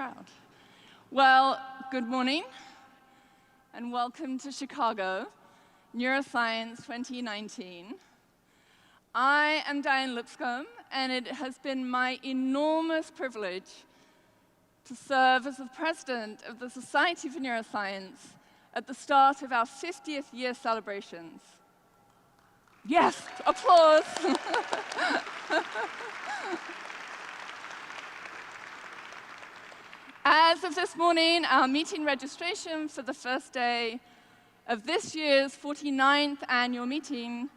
crowd. Well, good morning, and welcome to Chicago, Neuroscience 2019. I am Diane Lipscomb, and it has been my enormous privilege to serve as the president of the Society for Neuroscience at the start of our 50th year celebrations. Yes, applause. As of this morning, our meeting registration for the first day of this year's 49th annual meeting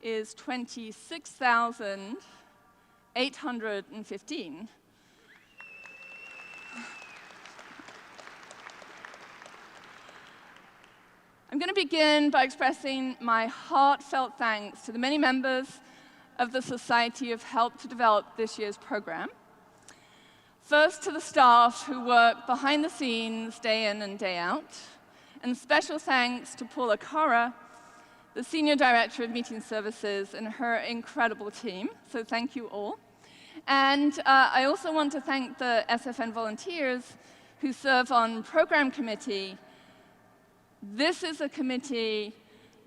is 26,815. I'm going to begin by expressing my heartfelt thanks to the many members of the Society who have helped to develop this year's program. First, to the staff who work behind the scenes day in and day out, and special thanks to Paula Cara, the Senior Director of Meeting Services, and her incredible team. So thank you all. And I also want to thank the SFN volunteers who serve on Program Committee. This is a committee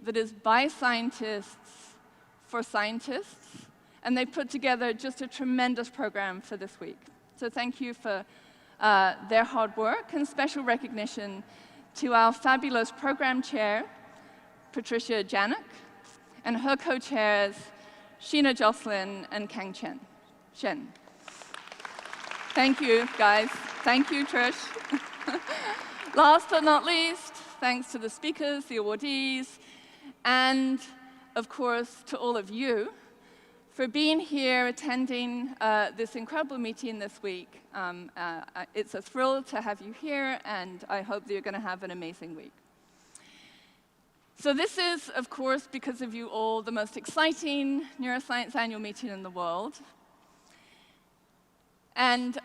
that is by scientists for scientists, and they put together just a tremendous program for this week. So thank you for their hard work, and special recognition to our fabulous program chair, Patricia Janik, and her co-chairs, Sheena Jocelyn and Kang Shen. Thank you, guys. Thank you, Trish. Last but not least, thanks to the speakers, the awardees, and, of course, to all of you for being here, attending this incredible meeting this week. It's a thrill to have you here, and I hope that you're going to have an amazing week. So this is, of course, because of you all, the most exciting neuroscience annual meeting in the world. And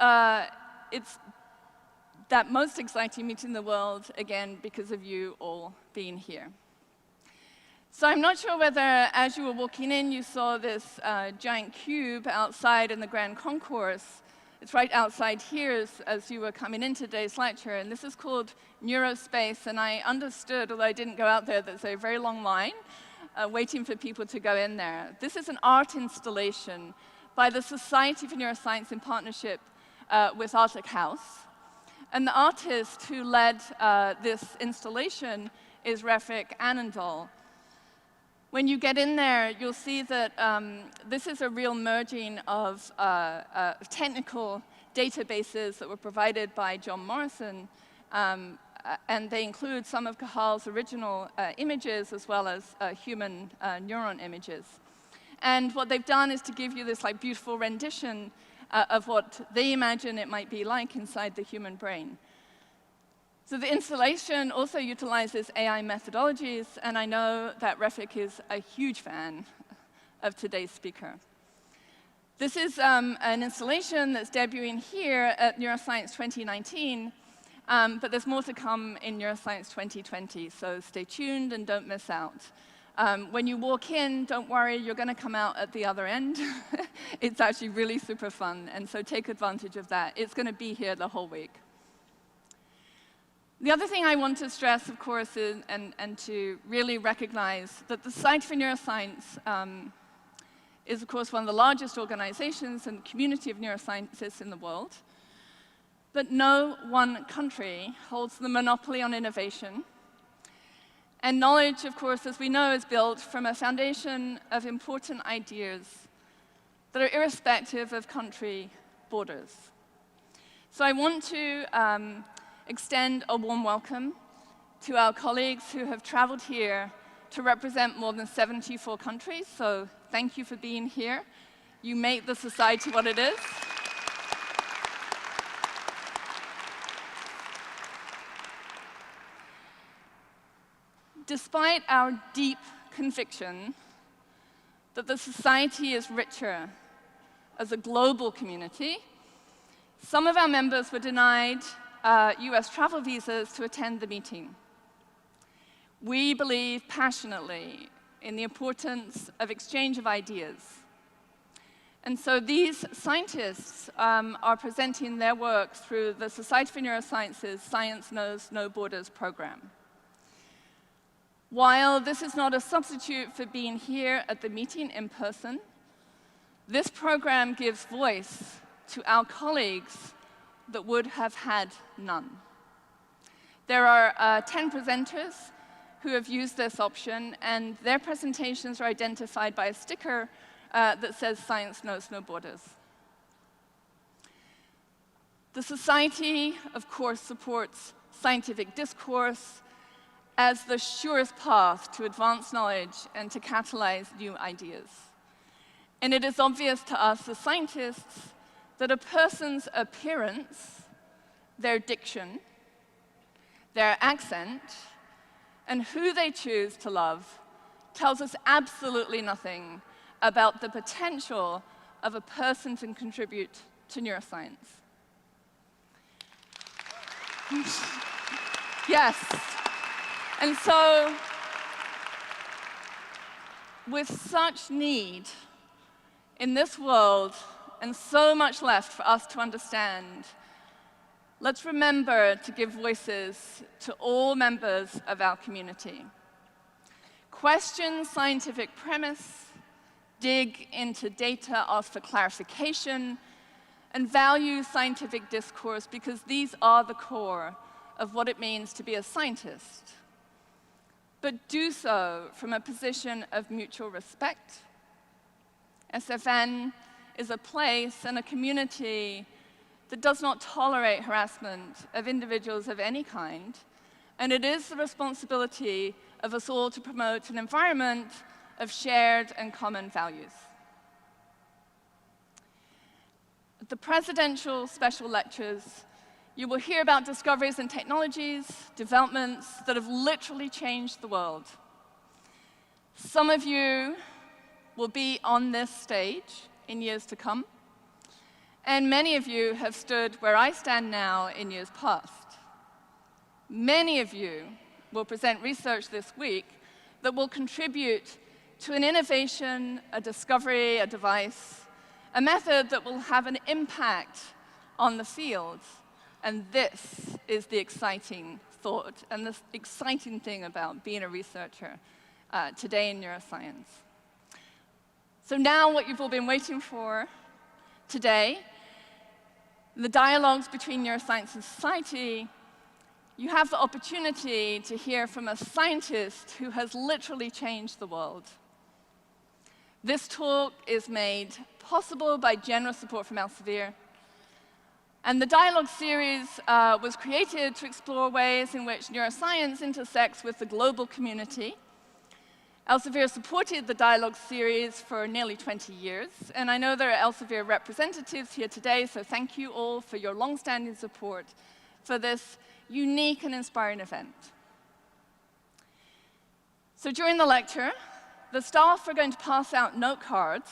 it's that most exciting meeting in the world, again, because of you all being here. So I'm not sure whether, as you were walking in, you saw this giant cube outside in the Grand Concourse. It's right outside here as you were coming in today's lecture, and this is called Neurospace, and I understood, although I didn't go out there, there's a very long line waiting for people to go in there. This is an art installation by the Society for Neuroscience in partnership with Arctic House. And the artist who led this installation is Refik Anadol. When you get in there, you'll see that this is a real merging of technical databases that were provided by John Morrison, and they include some of Cahal's original images as well as human neuron images. And what they've done is to give you this beautiful rendition of what they imagine it might be like inside the human brain. So the installation also utilizes AI methodologies, and I know that Refik is a huge fan of today's speaker. This is an installation that's debuting here at Neuroscience 2019, but there's more to come in Neuroscience 2020, so stay tuned and don't miss out. When you walk in, don't worry, you're going to come out at the other end. It's actually really super fun, and so take advantage of that. It's going to be here the whole week. The other thing I want to stress, of course, is, and to really recognize that the Society for Neuroscience is, of course, one of the largest organizations and community of neuroscientists in the world. But no one country holds the monopoly on innovation. And knowledge, of course, as we know, is built from a foundation of important ideas that are irrespective of country borders. So I want to extend a warm welcome to our colleagues who have traveled here to represent more than 74 countries. So thank you for being here. You make the society what it is. Despite our deep conviction that the society is richer as a global community, some of our members were denied US travel visas to attend the meeting. We believe passionately in the importance of exchange of ideas. And so these scientists are presenting their work through the Society for Neuroscience's Science Knows No Borders program. While this is not a substitute for being here at the meeting in person, this program gives voice to our colleagues that would have had none. There are 10 presenters who have used this option, and their presentations are identified by a sticker that says Science Knows No Borders. The Society, of course, supports scientific discourse as the surest path to advance knowledge and to catalyze new ideas. And it is obvious to us as scientists that a person's appearance, their diction, their accent, and who they choose to love tells us absolutely nothing about the potential of a person to contribute to neuroscience. Yes. And so, with such need in this world and so much left for us to understand, let's remember to give voices to all members of our community. Question scientific premise, dig into data, ask for clarification, and value scientific discourse, because these are the core of what it means to be a scientist. But do so from a position of mutual respect. SFN is a place and a community that does not tolerate harassment of individuals of any kind, and it is the responsibility of us all to promote an environment of shared and common values. At the Presidential Special Lectures, you will hear about discoveries and technologies, developments that have literally changed the world. Some of you will be on this stage in years to come, and many of you have stood where I stand now in years past. Many of you will present research this week that will contribute to an innovation, a discovery, a device, a method that will have an impact on the field. And this is the exciting thought and the exciting thing about being a researcher today in neuroscience. So now what you've all been waiting for today, the dialogues between neuroscience and society, you have the opportunity to hear from a scientist who has literally changed the world. This talk is made possible by generous support from Elsevier. And the dialogue series was created to explore ways in which neuroscience intersects with the global community. Elsevier supported the dialogue series for nearly 20 years, and I know there are Elsevier representatives here today, so thank you all for your long-standing support for this unique and inspiring event. So during the lecture, the staff are going to pass out note cards.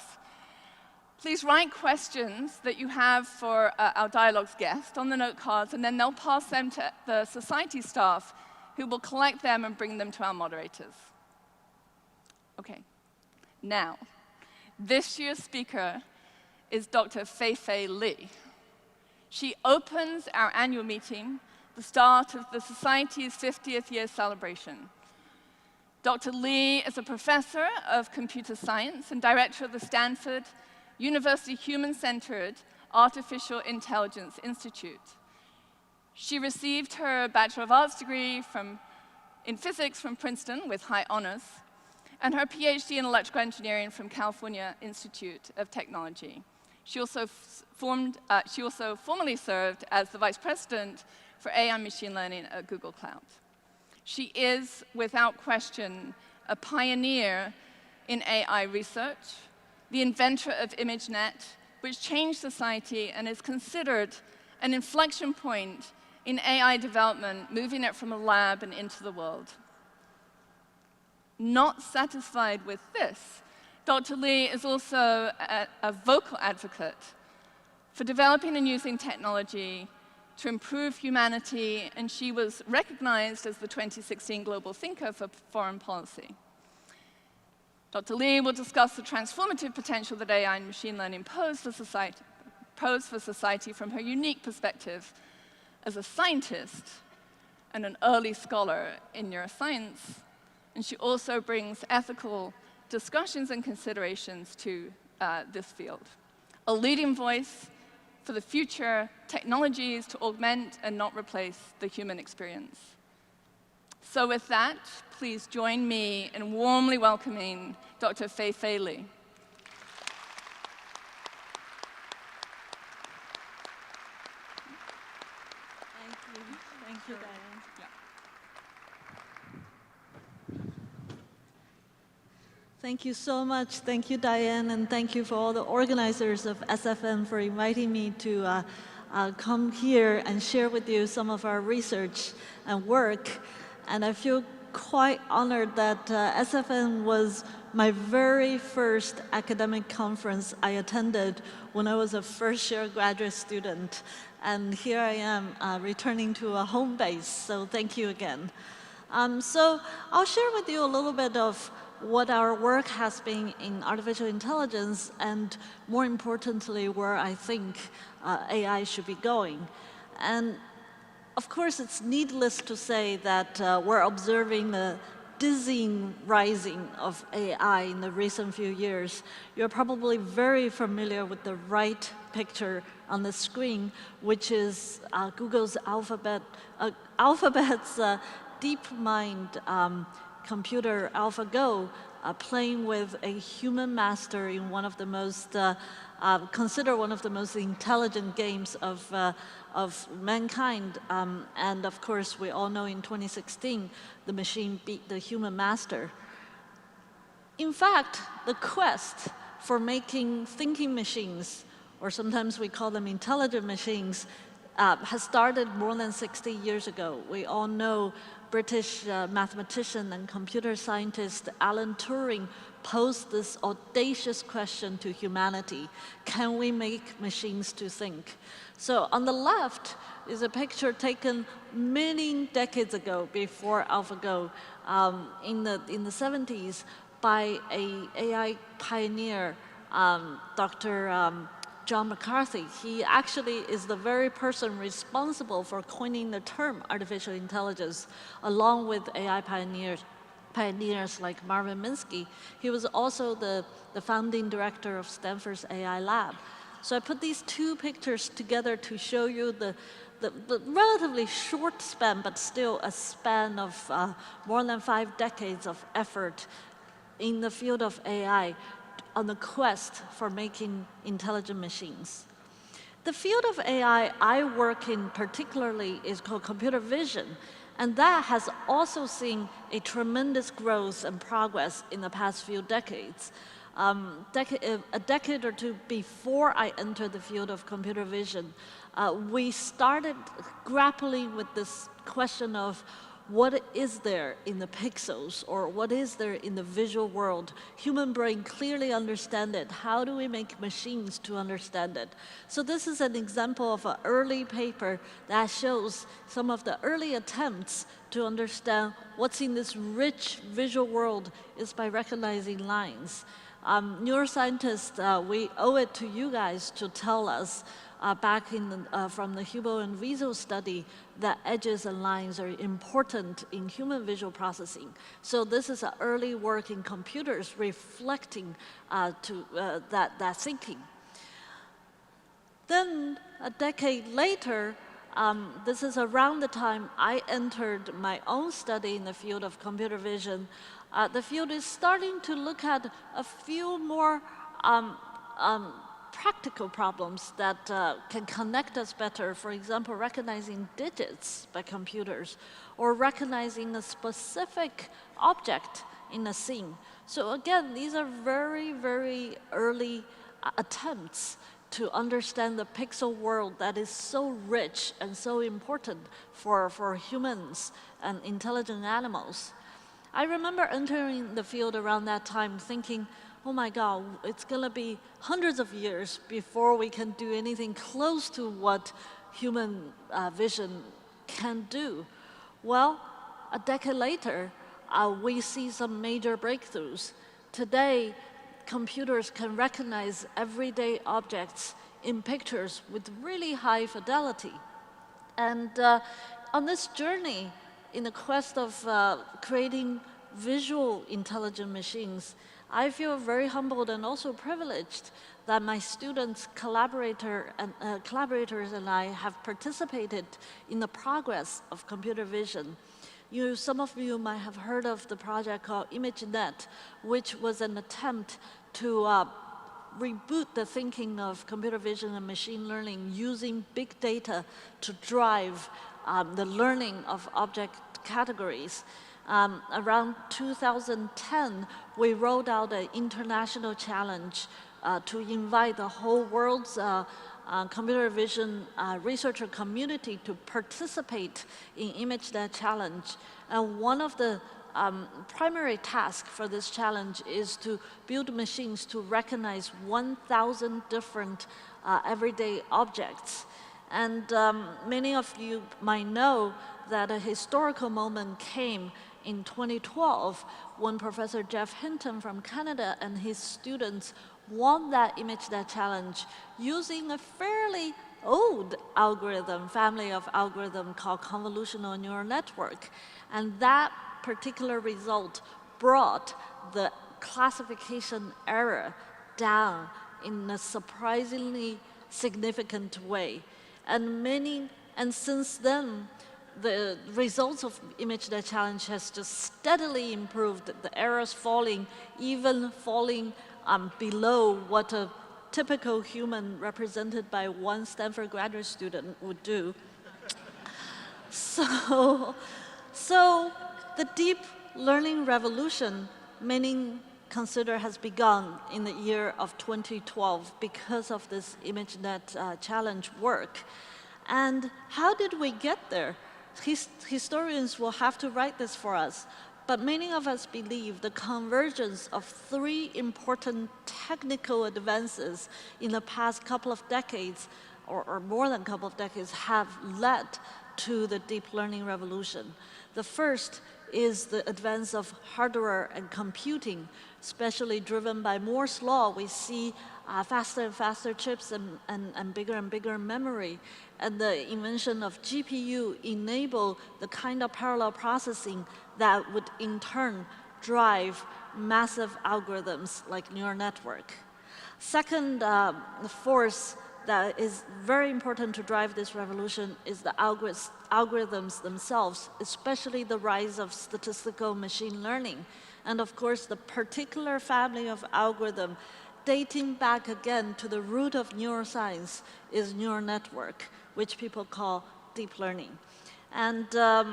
Please write questions that you have for our dialogue's guest on the note cards, and then they'll pass them to the society staff, who will collect them and bring them to our moderators. Okay, now, this year's speaker is Dr. Fei-Fei Li. She opens our annual meeting, the start of the Society's 50th year celebration. Dr. Li is a professor of computer science and director of the Stanford University Human-Centered Artificial Intelligence Institute. She received her Bachelor of Arts degree in physics from Princeton with high honors, and her PhD in electrical engineering from California Institute of Technology. She also formerly served as the vice president for AI and machine learning at Google Cloud. She is, without question, a pioneer in AI research, the inventor of ImageNet, which changed society and is considered an inflection point in AI development, moving it from a lab and into the world. Not satisfied with this, Dr. Li is also a vocal advocate for developing and using technology to improve humanity, and she was recognized as the 2016 Global Thinker for Foreign Policy. Dr. Li will discuss the transformative potential that AI and machine learning pose for society from her unique perspective as a scientist and an early scholar in neuroscience. And she also brings ethical discussions and considerations to this field. A leading voice for the future technologies to augment and not replace the human experience. So with that, please join me in warmly welcoming Dr. Fei-Fei Li. Thank you, Diane. Thank you so much. Thank you, Diane, and thank you for all the organizers of SFM for inviting me to come here and share with you some of our research and work. And I feel quite honored that SFM was my very first academic conference I attended when I was a first-year graduate student. And here I am returning to a home base, so thank you again. So I'll share with you a little bit of what our work has been in artificial intelligence, and more importantly, where I think AI should be going. And of course, it's needless to say that we're observing a dizzying rising of AI in the recent few years. You're probably very familiar with the right picture on the screen, which is Google's Alphabet's DeepMind computer AlphaGo playing with a human master in one of the most, considered one of the most intelligent games of mankind. And of course, we all know in 2016, the machine beat the human master. In fact, the quest for making thinking machines, or sometimes we call them intelligent machines, has started more than 60 years ago. We all know British mathematician and computer scientist Alan Turing posed this audacious question to humanity: can we make machines to think? So on the left is a picture taken many decades ago, before AlphaGo, in the 70s, by an AI pioneer, Dr. John McCarthy. He actually is the very person responsible for coining the term artificial intelligence, along with AI pioneers like Marvin Minsky. He was also the founding director of Stanford's AI lab. So I put these two pictures together to show you the relatively short span, but still a span of more than 5 decades of effort in the field of AI on the quest for making intelligent machines. The field of AI I work in particularly is called computer vision, and that has also seen a tremendous growth and progress in the past few decades. A decade or two before I entered the field of computer vision, we started grappling with this question of what is there in the pixels, or what is there in the visual world? Human brain clearly understand it. How do we make machines to understand it? So this is an example of an early paper that shows some of the early attempts to understand what's in this rich visual world is by recognizing lines. Neuroscientists, we owe it to you guys to tell us back from the Hubel and Wiesel study that edges and lines are important in human visual processing. So this is an early work in computers reflecting that thinking. Then a decade later, this is around the time I entered my own study in the field of computer vision. The field is starting to look at a few more practical problems that can connect us better. For example, recognizing digits by computers, or recognizing a specific object in a scene. So again, these are very, very early attempts to understand the pixel world that is so rich and so important for humans and intelligent animals. I remember entering the field around that time thinking, oh my God, it's going to be hundreds of years before we can do anything close to what human vision can do. Well, a decade later, we see some major breakthroughs. Today, computers can recognize everyday objects in pictures with really high fidelity. And on this journey, in the quest of creating visual intelligent machines, I feel very humbled and also privileged that my students, collaborators and I have participated in the progress of computer vision. Some of you might have heard of the project called ImageNet, which was an attempt to reboot the thinking of computer vision and machine learning using big data to drive the learning of object categories. Around 2010, we rolled out an international challenge to invite the whole world's computer vision researcher community to participate in ImageNet challenge. And one of the primary tasks for this challenge is to build machines to recognize 1,000 different everyday objects. And many of you might know that a historical moment came in 2012 when Professor Jeff Hinton from Canada and his students won that ImageNet challenge using a fairly old algorithm, family of algorithm called convolutional neural network. And that particular result brought the classification error down in a surprisingly significant way. And since then, the results of ImageNet challenge has just steadily improved, the errors falling, even falling below what a typical human represented by one Stanford graduate student would do. So the deep learning revolution, many consider has begun in the year of 2012 because of this ImageNet challenge work. And how did we get there? Historians will have to write this for us, but many of us believe the convergence of three important technical advances in the past couple of decades, or more than a couple of decades, have led to the deep learning revolution. The first is the advance of hardware and computing, especially driven by Moore's law. We see faster and faster chips and bigger memory. And the invention of GPU enable the kind of parallel processing that would in turn drive massive algorithms like neural network. Second force that is very important to drive this revolution is the algorithms themselves, especially the rise of statistical machine learning. And of course, the particular family of algorithm dating back again to the root of neuroscience is neural network, which people call deep learning. And the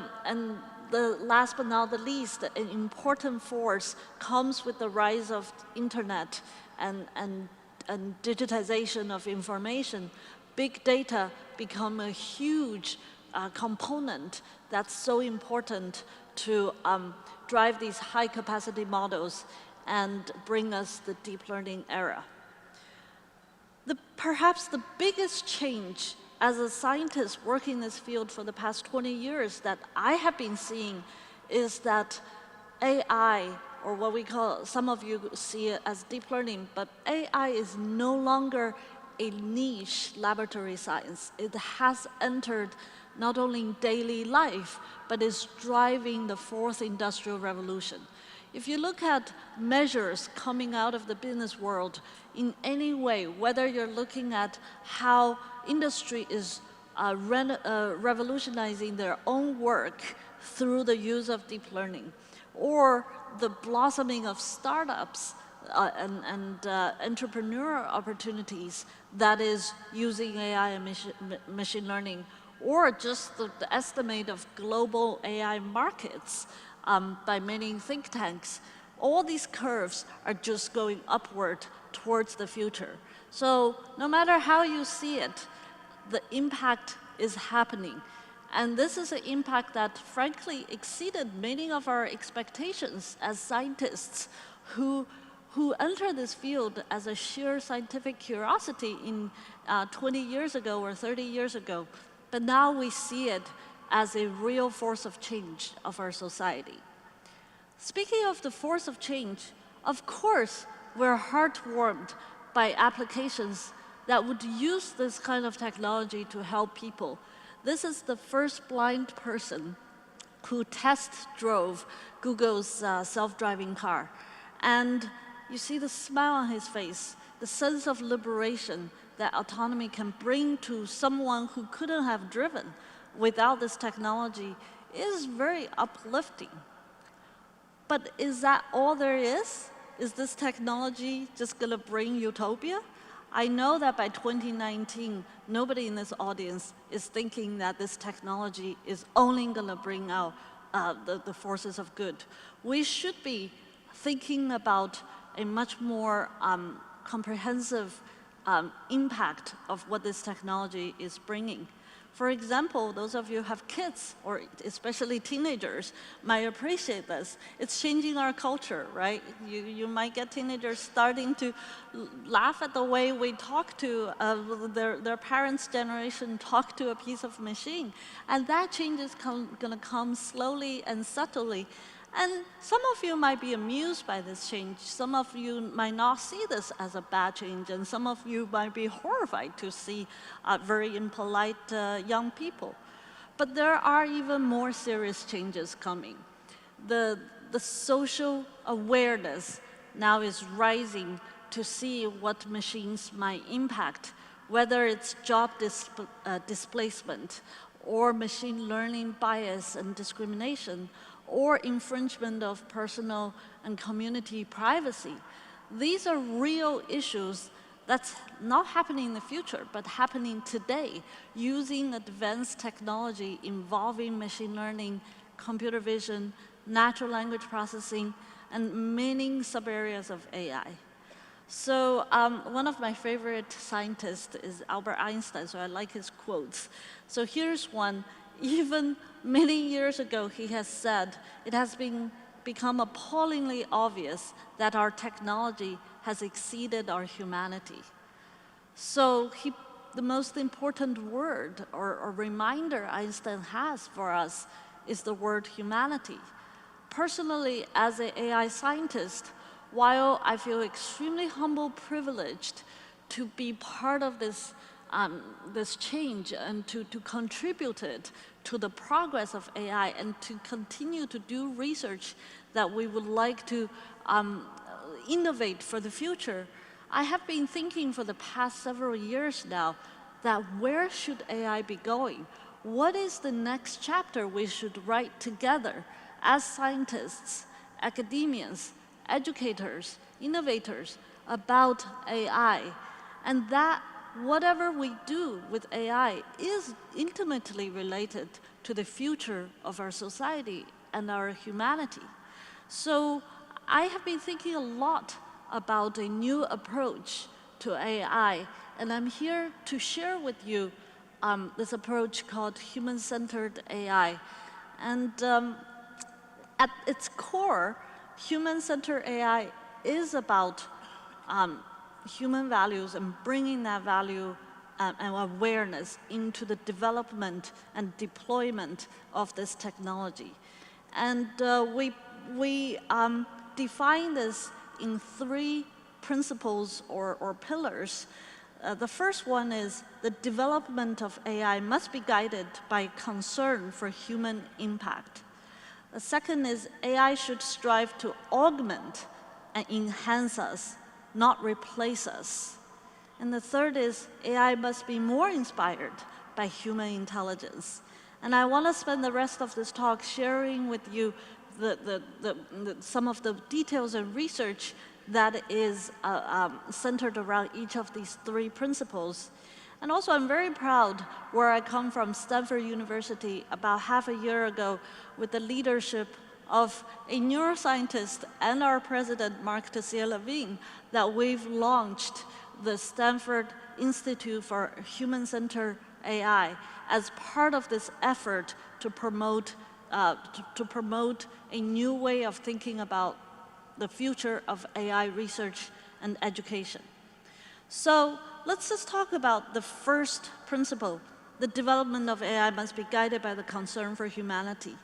last but not the least, an important force comes with the rise of internet and digitization of information. Big data become a huge component that's so important to drive these high capacity models and bring us the deep learning era. Perhaps the biggest change as a scientist working in this field for the past 20 years that I have been seeing is that AI, or what we call, some of you see it as deep learning, but AI is no longer a niche laboratory science. It has entered not only daily life, but is driving the fourth industrial revolution. If you look at measures coming out of the business world in any way, whether you're looking at how industry is revolutionizing their own work through the use of deep learning, or the blossoming of startups and entrepreneurial opportunities that is using AI and machine learning, or just the estimate of global AI markets by many think tanks, all these curves are just going upward towards the future. So no matter how you see it, the impact is happening. And this is an impact that frankly exceeded many of our expectations as scientists who enter this field as a sheer scientific curiosity in 20 years ago or 30 years ago. But now we see it as a real force of change of our society. Speaking of the force of change, Of course, we're heartwarmed by applications that would use this kind of technology to help people. This is the first blind person who test drove Google's self-driving car. And you see the smile on his face, the sense of liberation that autonomy can bring to someone who couldn't have driven without this technology is very uplifting. But is that all there is? Is this technology just going to bring utopia? I know that by 2019, nobody in this audience is thinking that this technology is only going to bring out the forces of good. We should be thinking about a much more comprehensive impact of what this technology is bringing. For example, those of you who have kids, or especially teenagers, might appreciate this. It's changing our culture, right? You might get teenagers starting to laugh at the way we talk to their parents' generation talk to a piece of machine. And that change is gonna come slowly and subtly. And some of you might be amused by this change. Some of you might not see this as a bad change, and some of you might be horrified to see very impolite young people. But there are even more serious changes coming. The social awareness now is rising to see what machines might impact, whether it's job displacement, or machine learning bias and discrimination, or infringement of personal and community privacy. These are real issues that's not happening in the future, but happening today, using advanced technology involving machine learning, computer vision, natural language processing, and many sub-areas of AI. So one of my favorite scientists is Albert Einstein, so I like his quotes. So here's one. Even many years ago, he has said, it has become appallingly obvious that our technology has exceeded our humanity. So the most important word or reminder Einstein has for us is the word humanity. Personally, as an AI scientist, while I feel extremely humble, privileged to be part of this change and to contribute it to the progress of AI and to continue to do research that we would like to innovate for the future, I have been thinking for the past several years now that where should AI be going? What is the next chapter we should write together as scientists, academians, educators, innovators about AI? And that whatever we do with AI is intimately related to the future of our society and our humanity. So I have been thinking a lot about a new approach to AI, and I'm here to share with you this approach called human-centered AI. And at its core, human-centered AI is about human values and bringing that value and awareness into the development and deployment of this technology. And we define this in 3 principles or pillars. The first one is the development of AI must be guided by concern for human impact. The second is AI should strive to augment and enhance us, not replace us. And the third is AI must be more inspired by human intelligence. And I want to spend the rest of this talk sharing with you some of the details and research that is centered around each of these 3 principles. And also, I'm very proud where I come from, Stanford University, about half a year ago, with the leadership of a neuroscientist and our president, Mark Tessier-Lavigne, that we've launched the Stanford Institute for Human-Centered AI as part of this effort to promote a new way of thinking about the future of AI research and education. So let's just talk about the first principle. The development of AI must be guided by the concern for humanity.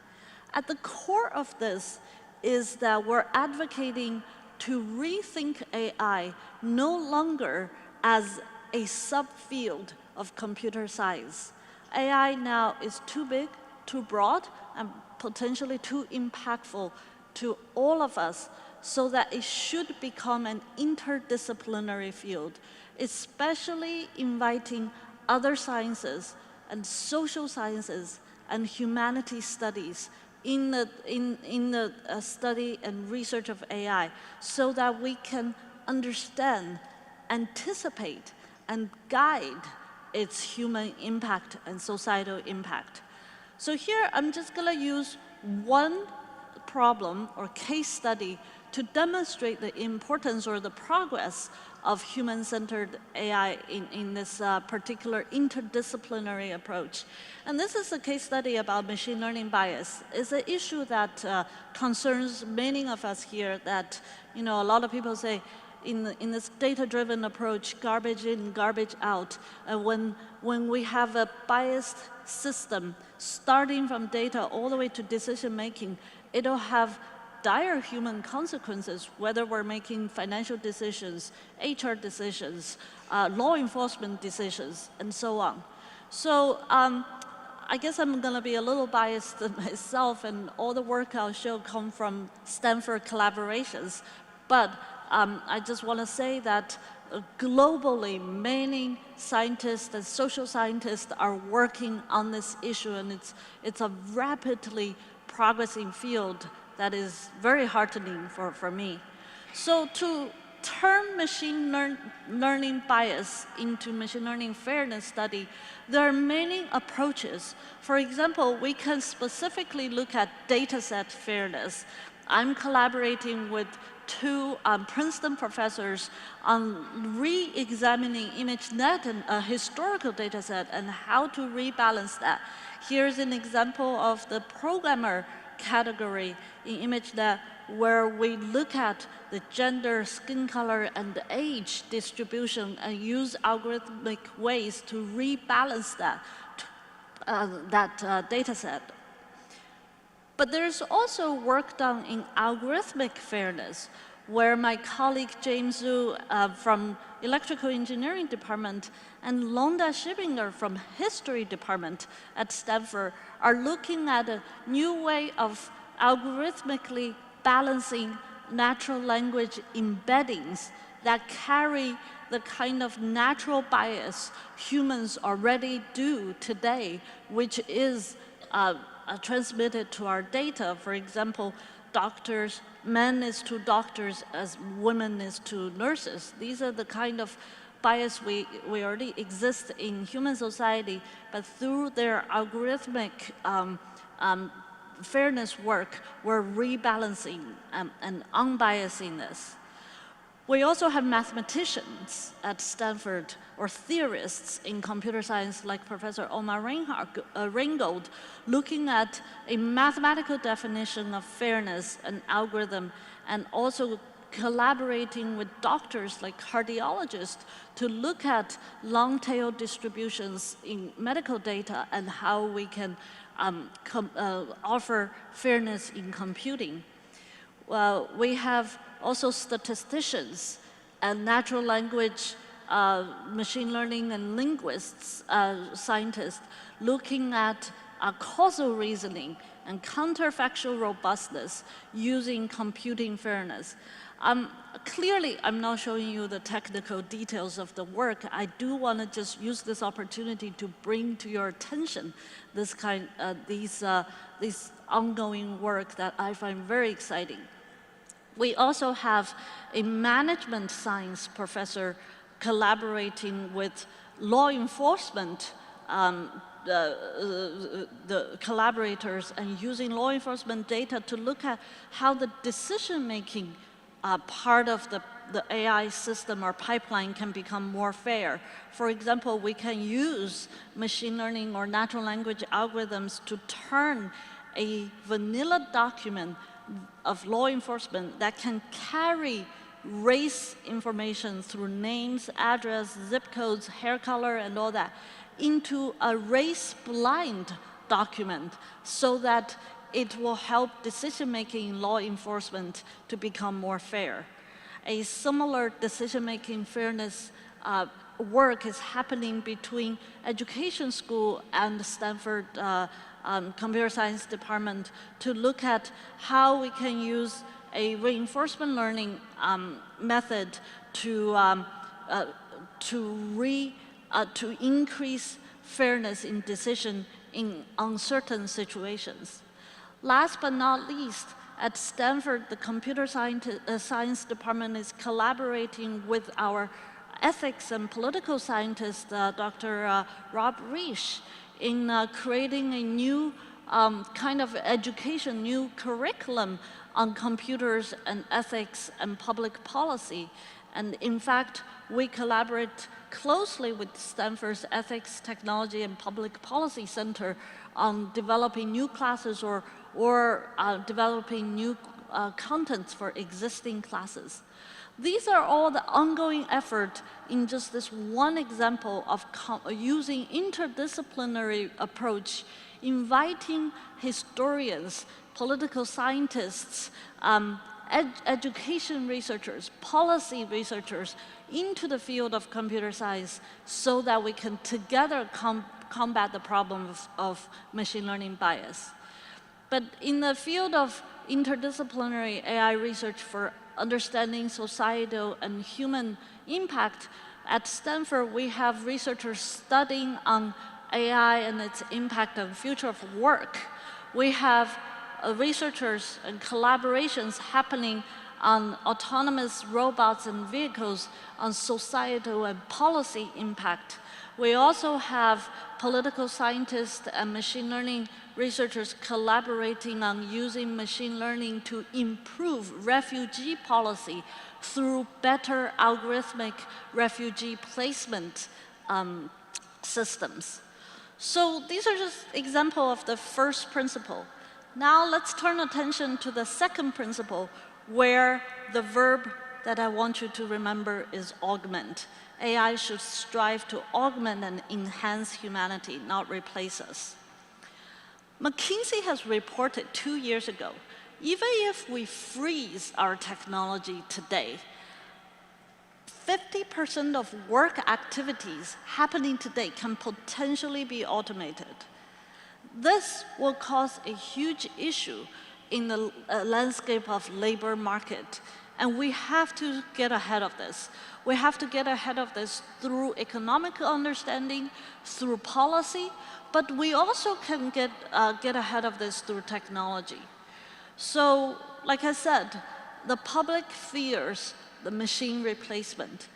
At the core of this is that we're advocating to rethink AI no longer as a subfield of computer science. AI now is too big, too broad, and potentially too impactful to all of us, so that it should become an interdisciplinary field, especially inviting other sciences and social sciences and humanities studies in the study and research of AI, so that we can understand, anticipate, and guide its human impact and societal impact. So here, I'm just going to use one problem or case study to demonstrate the importance or the progress of human-centered AI in this particular interdisciplinary approach. And this is a case study about machine learning bias. It's an issue that concerns many of us here, that a lot of people say, in this data-driven approach, garbage in, garbage out, when we have a biased system starting from data all the way to decision-making, it'll have dire human consequences, whether we're making financial decisions, HR decisions, law enforcement decisions, and so on. So I guess I'm going to be a little biased myself, and all the work I'll show come from Stanford collaborations. But I just want to say that globally, many scientists and social scientists are working on this issue, and it's a rapidly progressing field that is very heartening for me. So to turn machine learning bias into machine learning fairness study, there are many approaches. For example, we can specifically look at dataset fairness. I'm collaborating with two Princeton professors on re-examining ImageNet and a historical data set and how to rebalance that. Here's an example of the programmer category in ImageNet, where we look at the gender, skin color, and age distribution and use algorithmic ways to rebalance that data set. But there's also work done in algorithmic fairness, where my colleague James Zhu from Electrical Engineering Department and Londa Shibinger from History Department at Stanford are looking at a new way of algorithmically balancing natural language embeddings that carry the kind of natural bias humans already do today, which is transmitted to our data. For example, doctors, men is to doctors as women is to nurses. These are the kind of bias we already exist in human society, but through their algorithmic fairness work, we're rebalancing and unbiasing this. We also have mathematicians at Stanford, or theorists in computer science like Professor Omar Ringgold, looking at a mathematical definition of fairness and algorithm, and also collaborating with doctors like cardiologists to look at long-tail distributions in medical data and how we can offer fairness in computing. We have also statisticians and natural language, machine learning and linguists, scientists, looking at causal reasoning and counterfactual robustness using computing fairness. Clearly, I'm not showing you the technical details of the work. I do want to just use this opportunity to bring to your attention this these ongoing work that I find very exciting. We also have a management science professor collaborating with law enforcement the collaborators, and using law enforcement data to look at how the decision-making part of the AI system or pipeline can become more fair. For example, we can use machine learning or natural language algorithms to turn a vanilla document of law enforcement that can carry race information through names, address, zip codes, hair color, and all that, into a race-blind document, so that it will help decision-making in law enforcement to become more fair. A similar decision-making fairness work is happening between education school and Stanford computer science department to look at how we can use a reinforcement learning method to increase fairness in decision in uncertain situations. Last but not least, at Stanford, the computer science department is collaborating with our ethics and political scientist, Dr. Rob Reich, in creating a new kind of education, new curriculum on computers and ethics and public policy. And in fact, we collaborate closely with Stanford's Ethics, Technology, and Public Policy Center on developing new classes or developing new contents for existing classes. These are all the ongoing effort in just this one example of using interdisciplinary approach, inviting historians, political scientists, education researchers, policy researchers into the field of computer science so that we can together combat the problem of machine learning bias. But in the field of interdisciplinary AI research for understanding societal and human impact, at Stanford we have researchers studying on AI and its impact on the future of work. We have researchers and collaborations happening on autonomous robots and vehicles, on societal and policy impact. We also have political scientists and machine learning researchers collaborating on using machine learning to improve refugee policy through better algorithmic refugee placement systems. So these are just examples of the first principle. Now let's turn attention to the second principle, where the verb that I want you to remember is augment. AI should strive to augment and enhance humanity, not replace us. McKinsey has reported 2 years ago, even if we freeze our technology today, 50% of work activities happening today can potentially be automated. This will cause a huge issue in the landscape of labor market, and we have to get ahead of this. We have to get ahead of this through economic understanding, through policy, but we also can get ahead of this through technology. So, like I said, the public fears the machine replacement,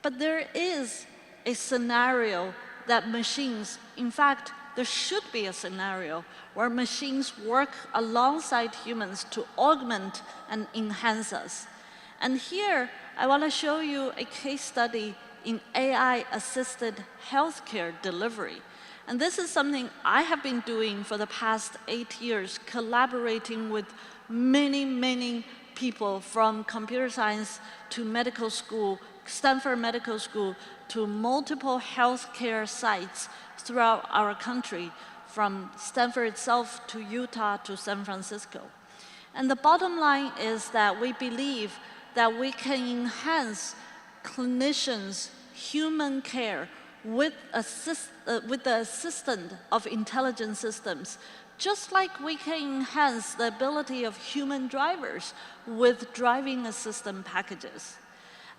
but there is a scenario that machines, in fact, there should be a scenario where machines work alongside humans to augment and enhance us. And here, I want to show you a case study in AI-assisted healthcare delivery. And this is something I have been doing for the past 8 years, collaborating with many people from computer science to medical school, Stanford Medical School, to multiple healthcare sites throughout our country, from Stanford itself to Utah to San Francisco. And the bottom line is that we believe that we can enhance clinicians' human care with the assistance of intelligent systems, just like we can enhance the ability of human drivers with driving assistant packages.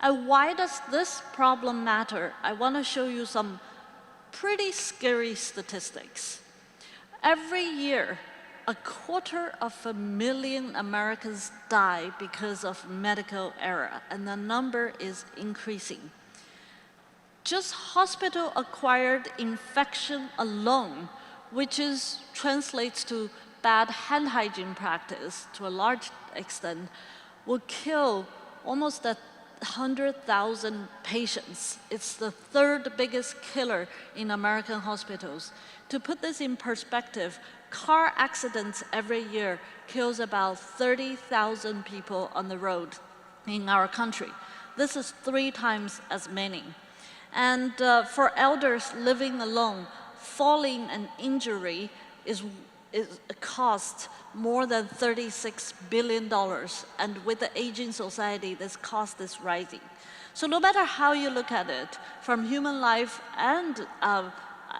And why does this problem matter? I want to show you some pretty scary statistics. Every year, 250,000 Americans die because of medical error, and the number is increasing. Just hospital-acquired infection alone, which translates to bad hand hygiene practice to a large extent, will kill almost 100,000 patients. It's the third biggest killer in American hospitals. To put this in perspective, car accidents every year kills about 30,000 people on the road in our country. This is 3 times as many. And for elders living alone, falling and injury is costs more than $36 billion. And with the aging society, this cost is rising. So no matter how you look at it, from human life and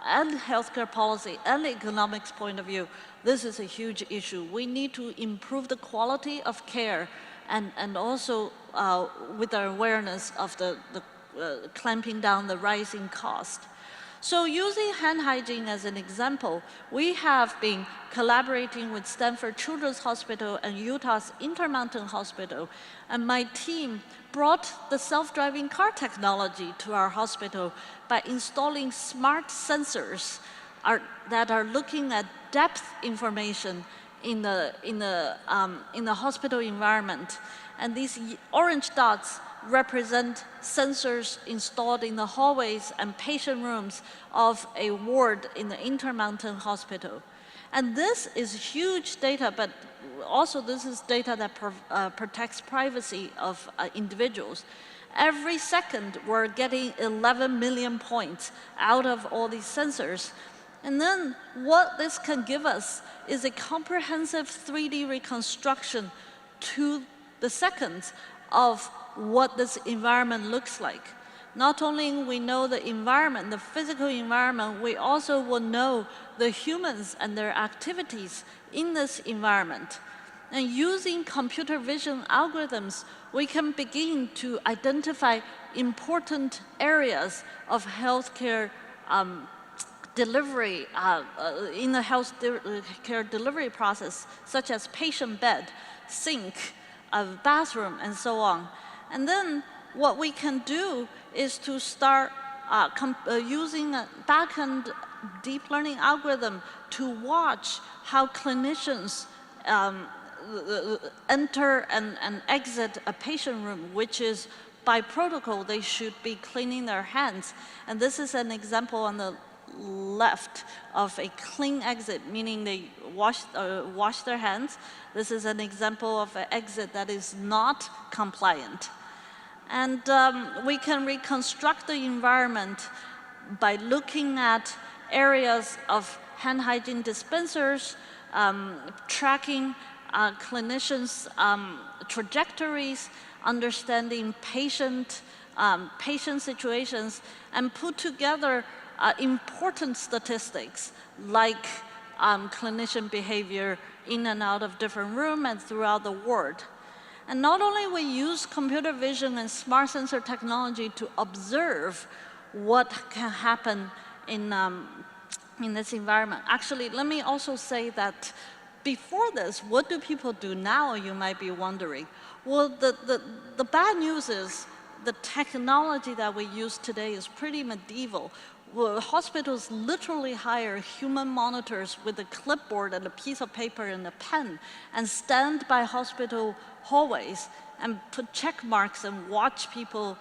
healthcare policy and economics point of view, this is a huge issue. We need to improve the quality of care and also with our awareness of the clamping down the rising cost. So using hand hygiene as an example, we have been collaborating with Stanford Children's Hospital and Utah's Intermountain Hospital, and my team brought the self-driving car technology to our hospital by installing smart sensors that are looking at depth information in the hospital environment. And these orange dots represent sensors installed in the hallways and patient rooms of a ward in the Intermountain Hospital. And this is huge data, but also this is data that protects privacy of individuals. Every second, we're getting 11 million points out of all these sensors. And then what this can give us is a comprehensive 3D reconstruction to the seconds of what this environment looks like. Not only we know the environment, the physical environment, we also will know the humans and their activities in this environment. And using computer vision algorithms, we can begin to identify important areas of healthcare delivery, in the healthcare delivery process, such as patient bed, sink, bathroom, and so on. And then what we can do is to start using a back-end deep learning algorithm to watch how clinicians enter and exit a patient room, which is by protocol, they should be cleaning their hands. And this is an example on the left of a clean exit, meaning they wash their hands. This is an example of an exit that is not compliant. And we can reconstruct the environment by looking at areas of hand hygiene dispensers, tracking clinicians' trajectories, understanding patient situations, and put together important statistics like clinician behavior in and out of different rooms and throughout the ward. And not only we use computer vision and smart sensor technology to observe what can happen in this environment. Actually, let me also say that before this, what do people do now, you might be wondering? Well, the bad news is the technology that we use today is pretty medieval. Well, hospitals literally hire human monitors with a clipboard and a piece of paper and a pen and stand by hospital hallways and put check marks and watch people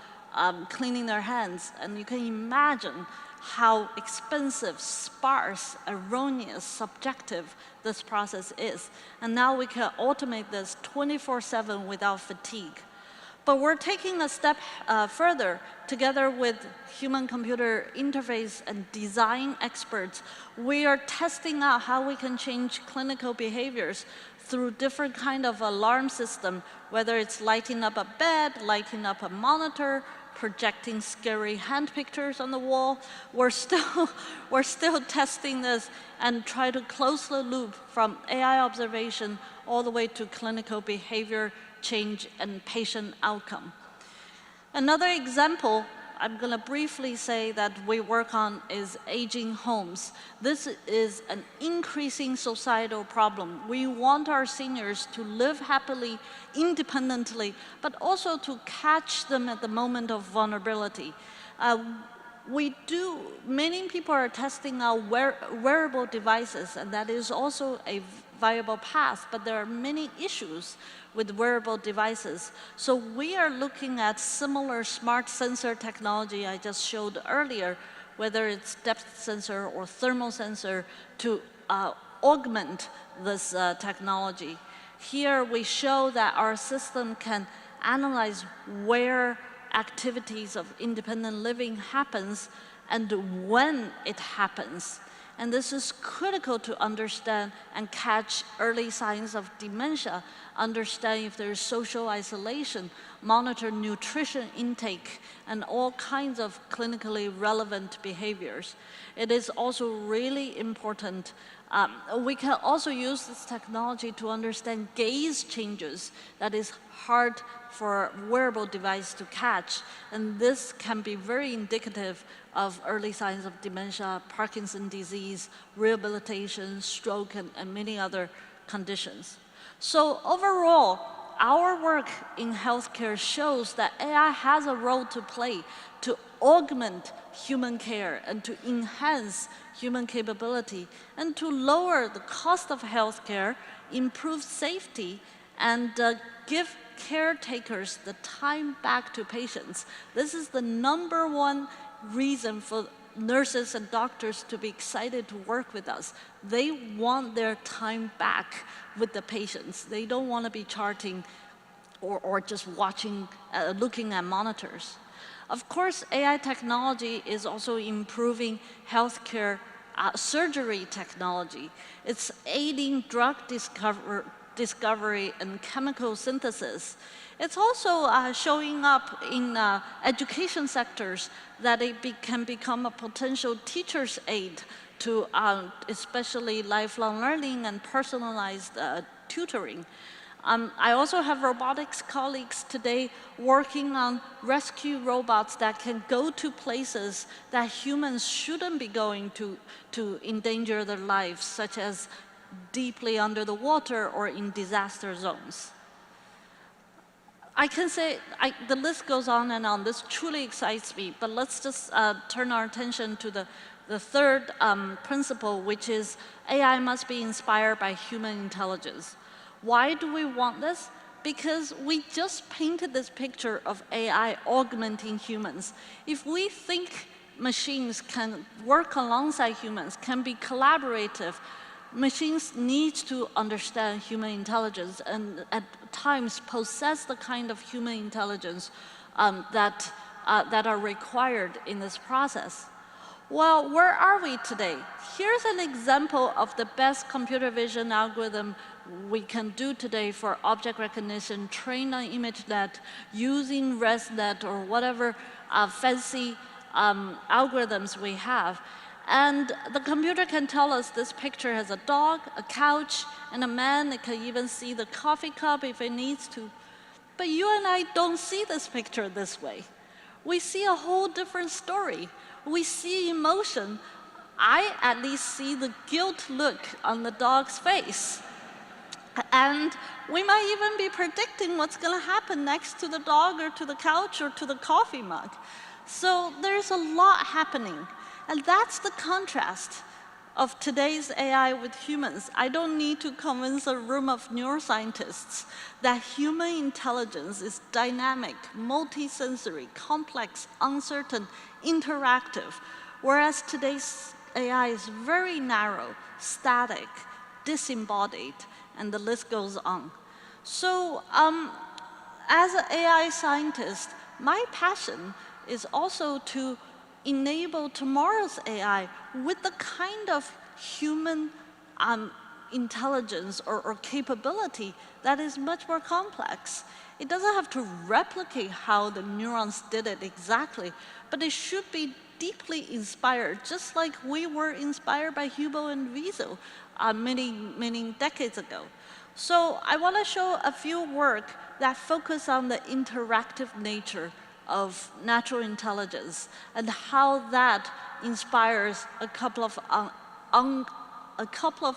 cleaning their hands. And you can imagine how expensive, sparse, erroneous, subjective this process is. And now we can automate this 24/7 without fatigue. But we're taking a step further. Together with human-computer interface and design experts, we are testing out how we can change clinical behaviors through different kind of alarm system, whether it's lighting up a bed, lighting up a monitor, projecting scary hand pictures on the wall. We're still testing this and try to close the loop from AI observation all the way to clinical behavior change and patient outcome. Another example I'm going to briefly say that we work on is aging homes. This is an increasing societal problem. We want our seniors to live happily, independently, but also to catch them at the moment of vulnerability. Many people are testing out wearable devices, and that is also a viable path, but there are many issues with wearable devices. So we are looking at similar smart sensor technology I just showed earlier, whether it's depth sensor or thermal sensor, to augment this technology. Here we show that our system can analyze where activities of independent living happens and when it happens. And this is critical to understand and catch early signs of dementia, understand if there is social isolation, monitor nutrition intake, and all kinds of clinically relevant behaviors. It is also really important. We can also use this technology to understand gaze changes that is hard for a wearable device to catch. And this can be very indicative of early signs of dementia, Parkinson's disease, rehabilitation, stroke, and many other conditions. So overall, our work in healthcare shows that AI has a role to play to augment human care and to enhance human capability and to lower the cost of healthcare, improve safety, and give caretakers the time back to patients. This is the #1 reason for nurses and doctors to be excited to work with us. They want their time back with the patients. They don't want to be charting or just watching, looking at monitors. Of course, AI technology is also improving healthcare surgery technology. It's aiding drug discovery and chemical synthesis. It's also showing up in education sectors that it can become a potential teacher's aid to especially lifelong learning and personalized tutoring. I also have robotics colleagues today working on rescue robots that can go to places that humans shouldn't be going to endanger their lives, such as deeply under the water or in disaster zones. I can say, the list goes on and on. This truly excites me, but let's just turn our attention to the third principle, which is AI must be inspired by human intelligence. Why do we want this? Because we just painted this picture of AI augmenting humans. If we think machines can work alongside humans, can be collaborative, machines need to understand human intelligence and at times possess the kind of human intelligence that are required in this process. Well, where are we today? Here's an example of the best computer vision algorithm we can do today for object recognition trained on ImageNet using ResNet or whatever fancy algorithms we have. And the computer can tell us this picture has a dog, a couch, and a man. It can even see the coffee cup if it needs to. But you and I don't see this picture this way. We see a whole different story. We see emotion. I at least see the guilt look on the dog's face. And we might even be predicting what's going to happen next to the dog or to the couch or to the coffee mug. So there's a lot happening. And that's the contrast of today's AI with humans. I don't need to convince a room of neuroscientists that human intelligence is dynamic, multisensory, complex, uncertain, interactive, whereas today's AI is very narrow, static, disembodied, and the list goes on. So as an AI scientist, my passion is also to enable tomorrow's AI with the kind of human intelligence or capability that is much more complex. It doesn't have to replicate how the neurons did it exactly, but it should be deeply inspired, just like we were inspired by Hubo and Wiesel many decades ago. So I want to show a few work that focus on the interactive nature of natural intelligence and how that inspires a couple of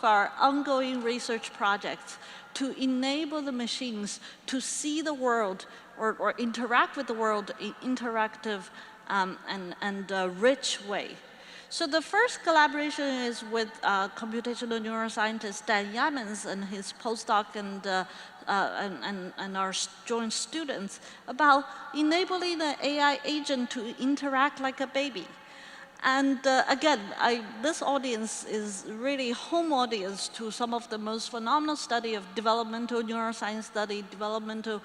our ongoing research projects to enable the machines to see the world or interact with the world in interactive and rich way. So the first collaboration is with computational neuroscientist Dan Yamins and his postdoc and our joint students about enabling the AI agent to interact like a baby. And again, this audience is really home audience to some of the most phenomenal study of developmental neuroscience study, developmental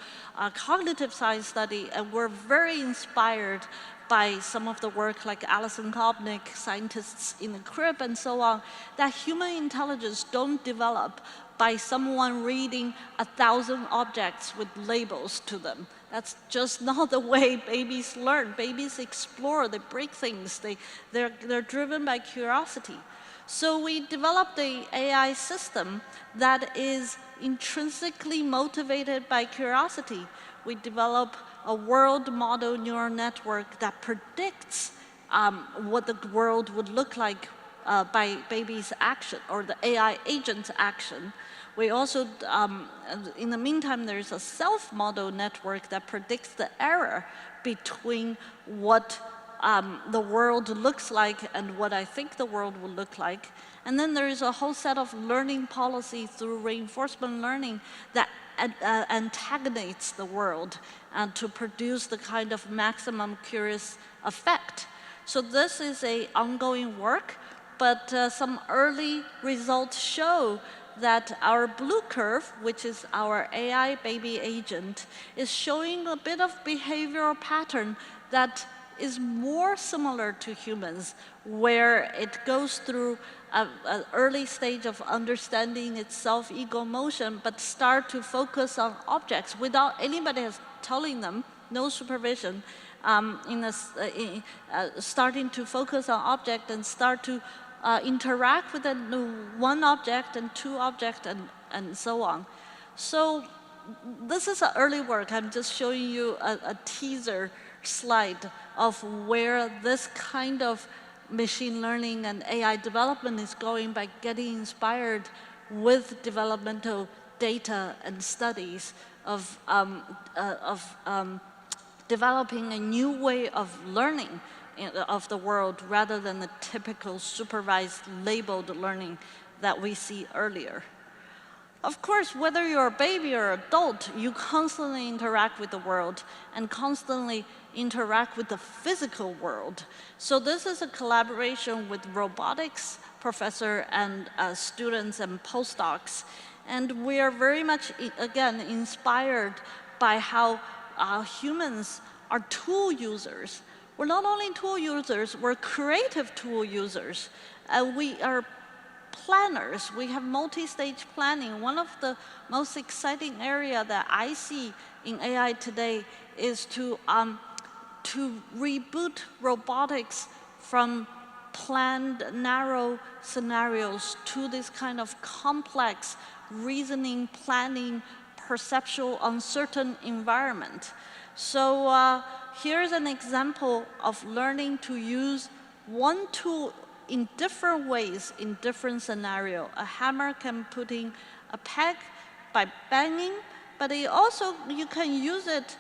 cognitive science study, and we're very inspired by some of the work like Alison Gopnik, scientists in the crib and so on, that human intelligence don't develop by someone reading 1,000 objects with labels to them. That's just not the way babies learn. Babies explore, they break things, they're driven by curiosity. So we developed an AI system that is intrinsically motivated by curiosity. We develop a world model neural network that predicts what the world would look like by baby's action or the AI agent's action. We also, in the meantime, there's a self-model network that predicts the error between what the world looks like and what I think the world will look like. And then there is a whole set of learning policies through reinforcement learning that antagonists the world and to produce the kind of maximum curious effect. So this is an ongoing work, but some early results show that our blue curve, which is our AI baby agent, is showing a bit of behavioral pattern that is more similar to humans, where it goes through an early stage of understanding its self-ego motion, but start to focus on objects without anybody telling them, no supervision, starting to focus on object and start to interact with one object and two objects and so on. So this is early work. I'm just showing you a teaser slide of where this kind of machine learning and AI development is going by getting inspired with developmental data and studies of developing a new way of learning of the world rather than the typical supervised labeled learning that we see earlier. Of course, whether you're a baby or adult, you constantly interact with the world and constantly interact with the physical world. So this is a collaboration with robotics professor and students and postdocs. And we are very much, again, inspired by how humans are tool users. We're not only tool users, we're creative tool users. We are planners. We have multi-stage planning. One of the most exciting area that I see in AI today is to reboot robotics from planned, narrow scenarios to this kind of complex reasoning, planning, perceptual, uncertain environment. So here's an example of learning to use one tool in different ways in different scenarios. A hammer can put in a peg by banging, but you can use it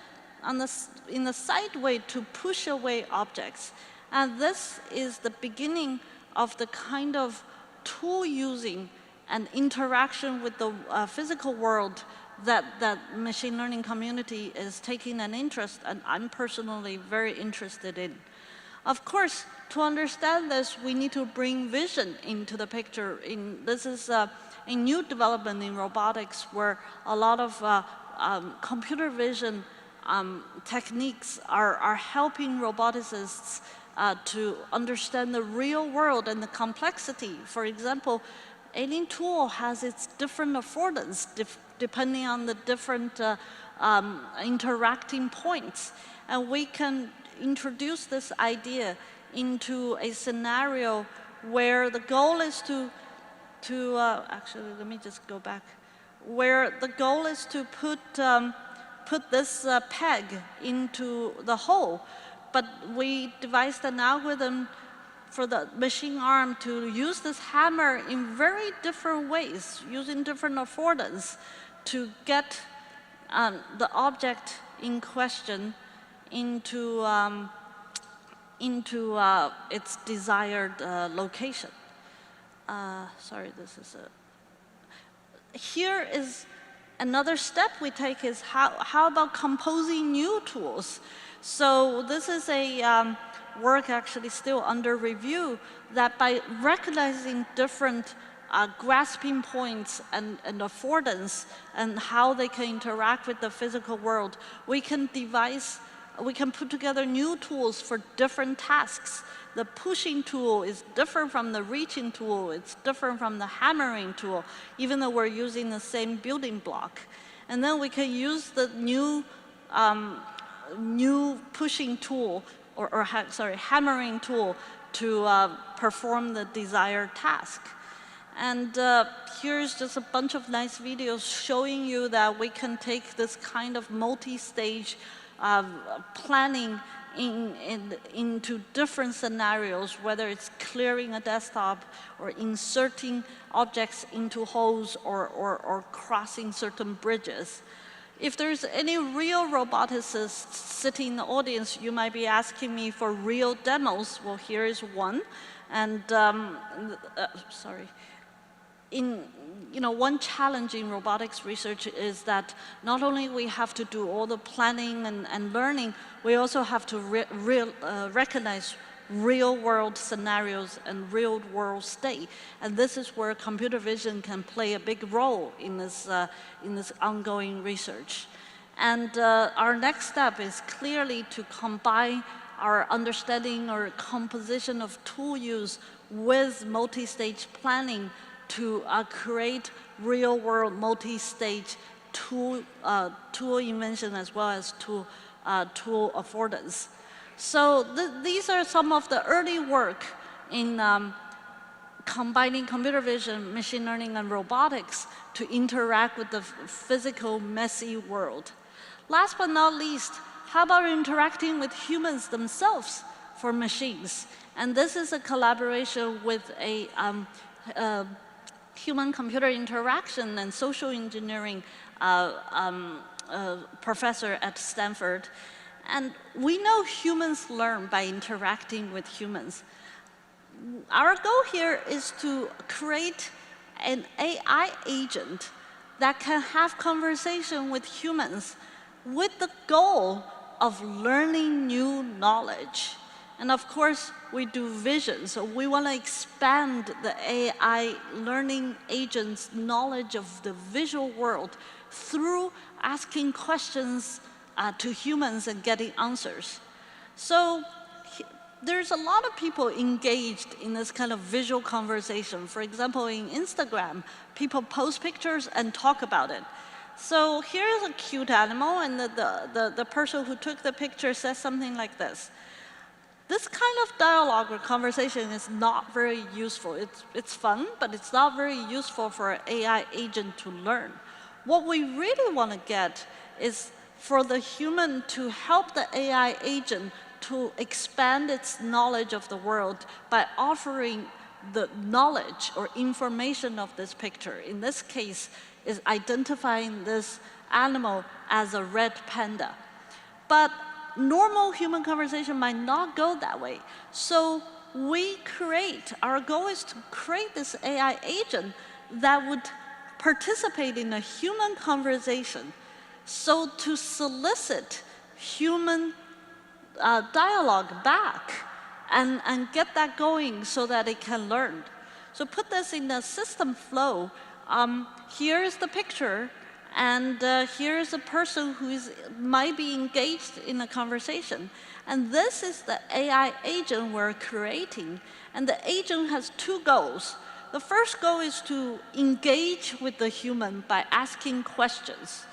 in a side way to push away objects. And this is the beginning of the kind of tool using and interaction with the physical world that machine learning community is taking an interest, and I'm personally very interested in. Of course, to understand this, we need to bring vision into the picture. This is a new development in robotics where a lot of computer vision techniques are helping roboticists to understand the real world and the complexity. For example, any tool has its different affordance depending on the different interacting points. And we can introduce this idea into a scenario where the goal is actually, let me just go back, where the goal is to put this peg into the hole, but we devised an algorithm for the machine arm to use this hammer in very different ways, using different affordance to get the object in question into its desired location. Sorry, this is here is Another step we take is how about composing new tools? So this is a work actually still under review, that by recognizing different grasping points and affordance and how they can interact with the physical world, we can put together new tools for different tasks. The pushing tool is different from the reaching tool. It's different from the hammering tool, even though we're using the same building block. And then we can use the new pushing tool, hammering tool to perform the desired task. And here's just a bunch of nice videos showing you that we can take this kind of multi-stage planning into different scenarios, whether it's clearing a desktop or inserting objects into holes or crossing certain bridges. If there's any real roboticists sitting in the audience, you might be asking me for real demos. Well, here is one. And one challenge in robotics research is that not only we have to do all the planning and learning, we also have to recognize real-world scenarios and real-world state. And this is where computer vision can play a big role in this ongoing research. And our next step is clearly to combine our understanding or composition of tool use with multi-stage planning to create real-world multi-stage tool invention as well as tool affordance. So these are some of the early work in combining computer vision, machine learning, and robotics to interact with the physical, messy world. Last but not least, how about interacting with humans themselves for machines? And this is a collaboration with a human-computer interaction and social engineering professor at Stanford. And we know humans learn by interacting with humans. Our goal here is to create an AI agent that can have conversation with humans with the goal of learning new knowledge. And of course, we do vision, so we want to expand the AI learning agent's knowledge of the visual world through asking questions to humans and getting answers. So there's a lot of people engaged in this kind of visual conversation. For example, in Instagram, people post pictures and talk about it. So here's a cute animal, and the person who took the picture says something like this. This kind of dialogue or conversation is not very useful. It's fun, but it's not very useful for an AI agent to learn. What we really want to get is for the human to help the AI agent to expand its knowledge of the world by offering the knowledge or information of this picture. In this case, is identifying this animal as a red panda. But normal human conversation might not go that way. So our goal is to create this AI agent that would participate in a human conversation. So to solicit human dialogue back and get that going so that it can learn. So put this in the system flow. Here is the picture, and here is a person who might be engaged in a conversation. And this is the AI agent we're creating. And the agent has two goals. The first goal is to engage with the human by asking questions.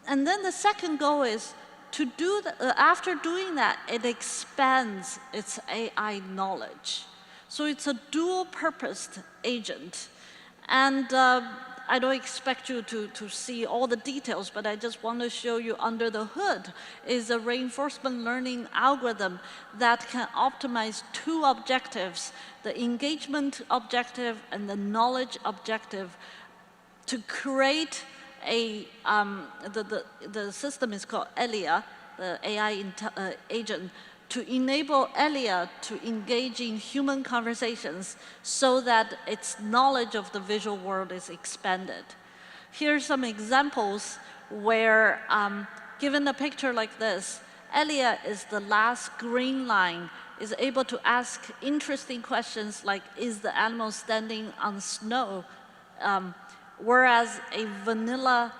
And then the second goal is to do after doing that, it expands its AI knowledge. So it's a dual-purposed agent. And I don't expect you to see all the details, but I just want to show you under the hood is a reinforcement learning algorithm that can optimize two objectives, the engagement objective and the knowledge objective, to create the system is called Elia, the AI agent, to enable Elia to engage in human conversations so that its knowledge of the visual world is expanded. Here are some examples where, given a picture like this, Elia is the last green line, is able to ask interesting questions like, is the animal standing on snow? Whereas a vanilla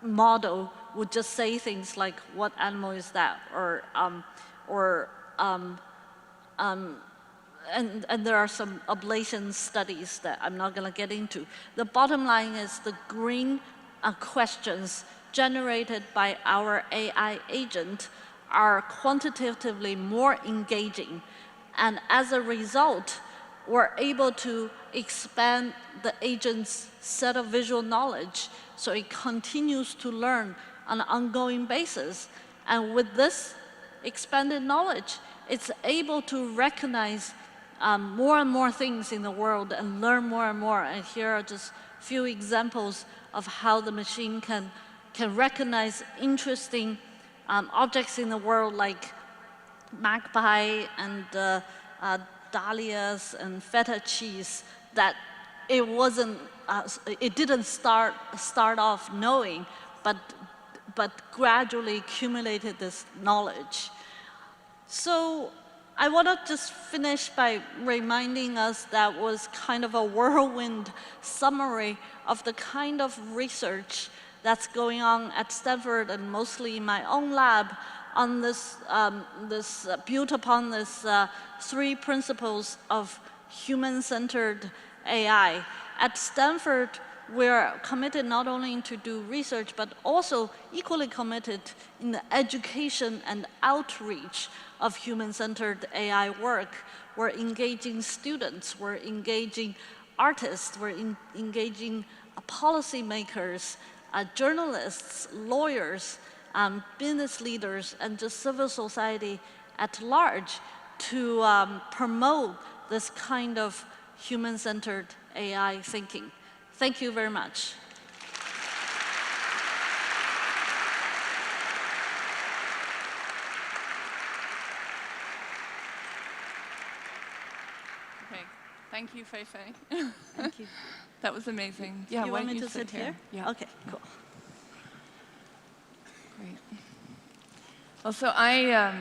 model would just say things like, what animal is that? And there are some ablation studies that I'm not going to get into. The bottom line is the green questions generated by our AI agent are quantitatively more engaging. And as a result, we're able to expand the agent's set of visual knowledge so it continues to learn on an ongoing basis. And with this expanded knowledge, it's able to recognize more and more things in the world and learn more and more. And here are just a few examples of how the machine can recognize interesting objects in the world like magpie and dahlias and feta cheese that it didn't start off knowing, but gradually accumulated this knowledge. So I want to just finish by reminding us that was kind of a whirlwind summary of the kind of research that's going on at Stanford and mostly in my own lab on built upon this 3 principles of human-centered AI. At Stanford, we're committed not only to do research, but also equally committed in the education and outreach of human-centered AI work. We're engaging students, we're engaging artists, we're engaging policymakers, journalists, lawyers, business leaders, and just civil society at large to promote this kind of human-centered AI thinking. Thank you very much. Okay, thank you, Fei Fei. Thank you. That was amazing. Yeah, you why want don't me you to sit here? Yeah. Okay, cool. Great. Also, I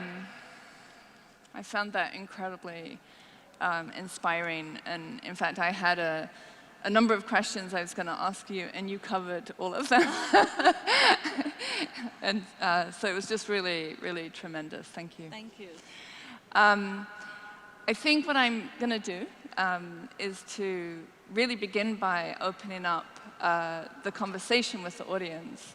found that incredibly inspiring, and in fact, I had a number of questions I was going to ask you, and you covered all of them. And so it was just really, really tremendous. Thank you. Thank you. I think what I'm going to do is to really begin by opening up the conversation with the audience.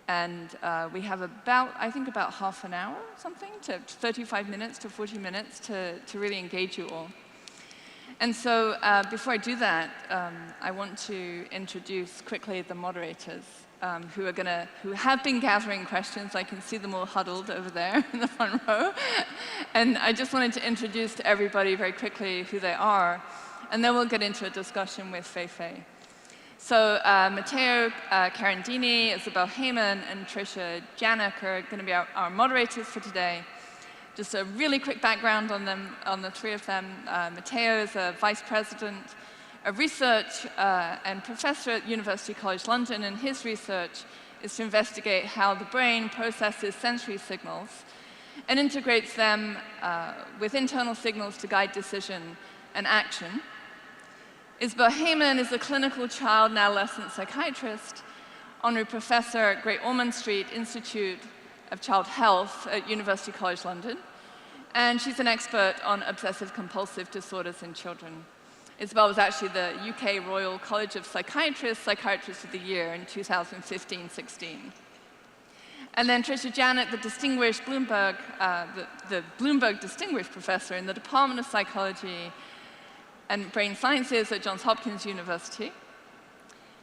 And we have I think about half an hour or something, to 35 minutes to 40 minutes to really engage you all. And so before I do that, I want to introduce quickly the moderators who have been gathering questions. I can see them all huddled over there in the front row. And I just wanted to introduce to everybody very quickly who they are, and then we'll get into a discussion with Fei Fei. So Matteo Carandini, Isabel Heyman, and Tricia Janik are going to be our moderators for today. Just a really quick background on them, on the 3 of them. Matteo is a vice president of research and professor at University College London, and his research is to investigate how the brain processes sensory signals and integrates them with internal signals to guide decision and action. Isabel Heyman is a clinical child and adolescent psychiatrist, honorary professor at Great Ormond Street Institute of Child Health at University College London, and she's an expert on obsessive-compulsive disorders in children. Isabel was actually the UK Royal College of Psychiatrists Psychiatrist of the Year in 2015-16. And then Tricia Janik, the distinguished Bloomberg, the Bloomberg Distinguished Professor in the Department of Psychology and Brain Sciences at Johns Hopkins University.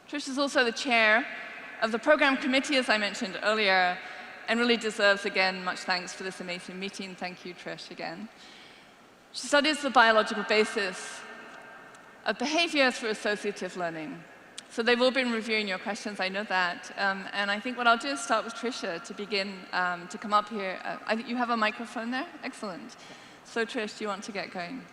Trish is also the chair of the program committee, as I mentioned earlier, and really deserves, again, much thanks for this amazing meeting. Thank you, Trish, again. She studies the biological basis of behavior through associative learning. So they've all been reviewing your questions, I know that. And I think what I'll do is start with Tricia to begin, to come up here. I think you have a microphone there? Excellent. So Trish, do you want to get going?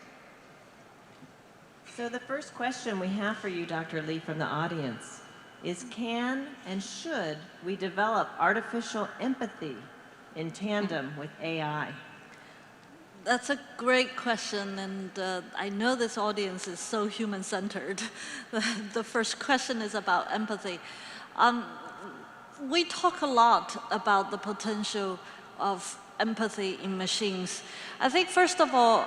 So the first question we have for you, Dr. Li, from the audience is can and should we develop artificial empathy in tandem with AI? That's a great question, and I know this audience is so human-centered. The first question is about empathy. We talk a lot about the potential of empathy in machines. I think, first of all,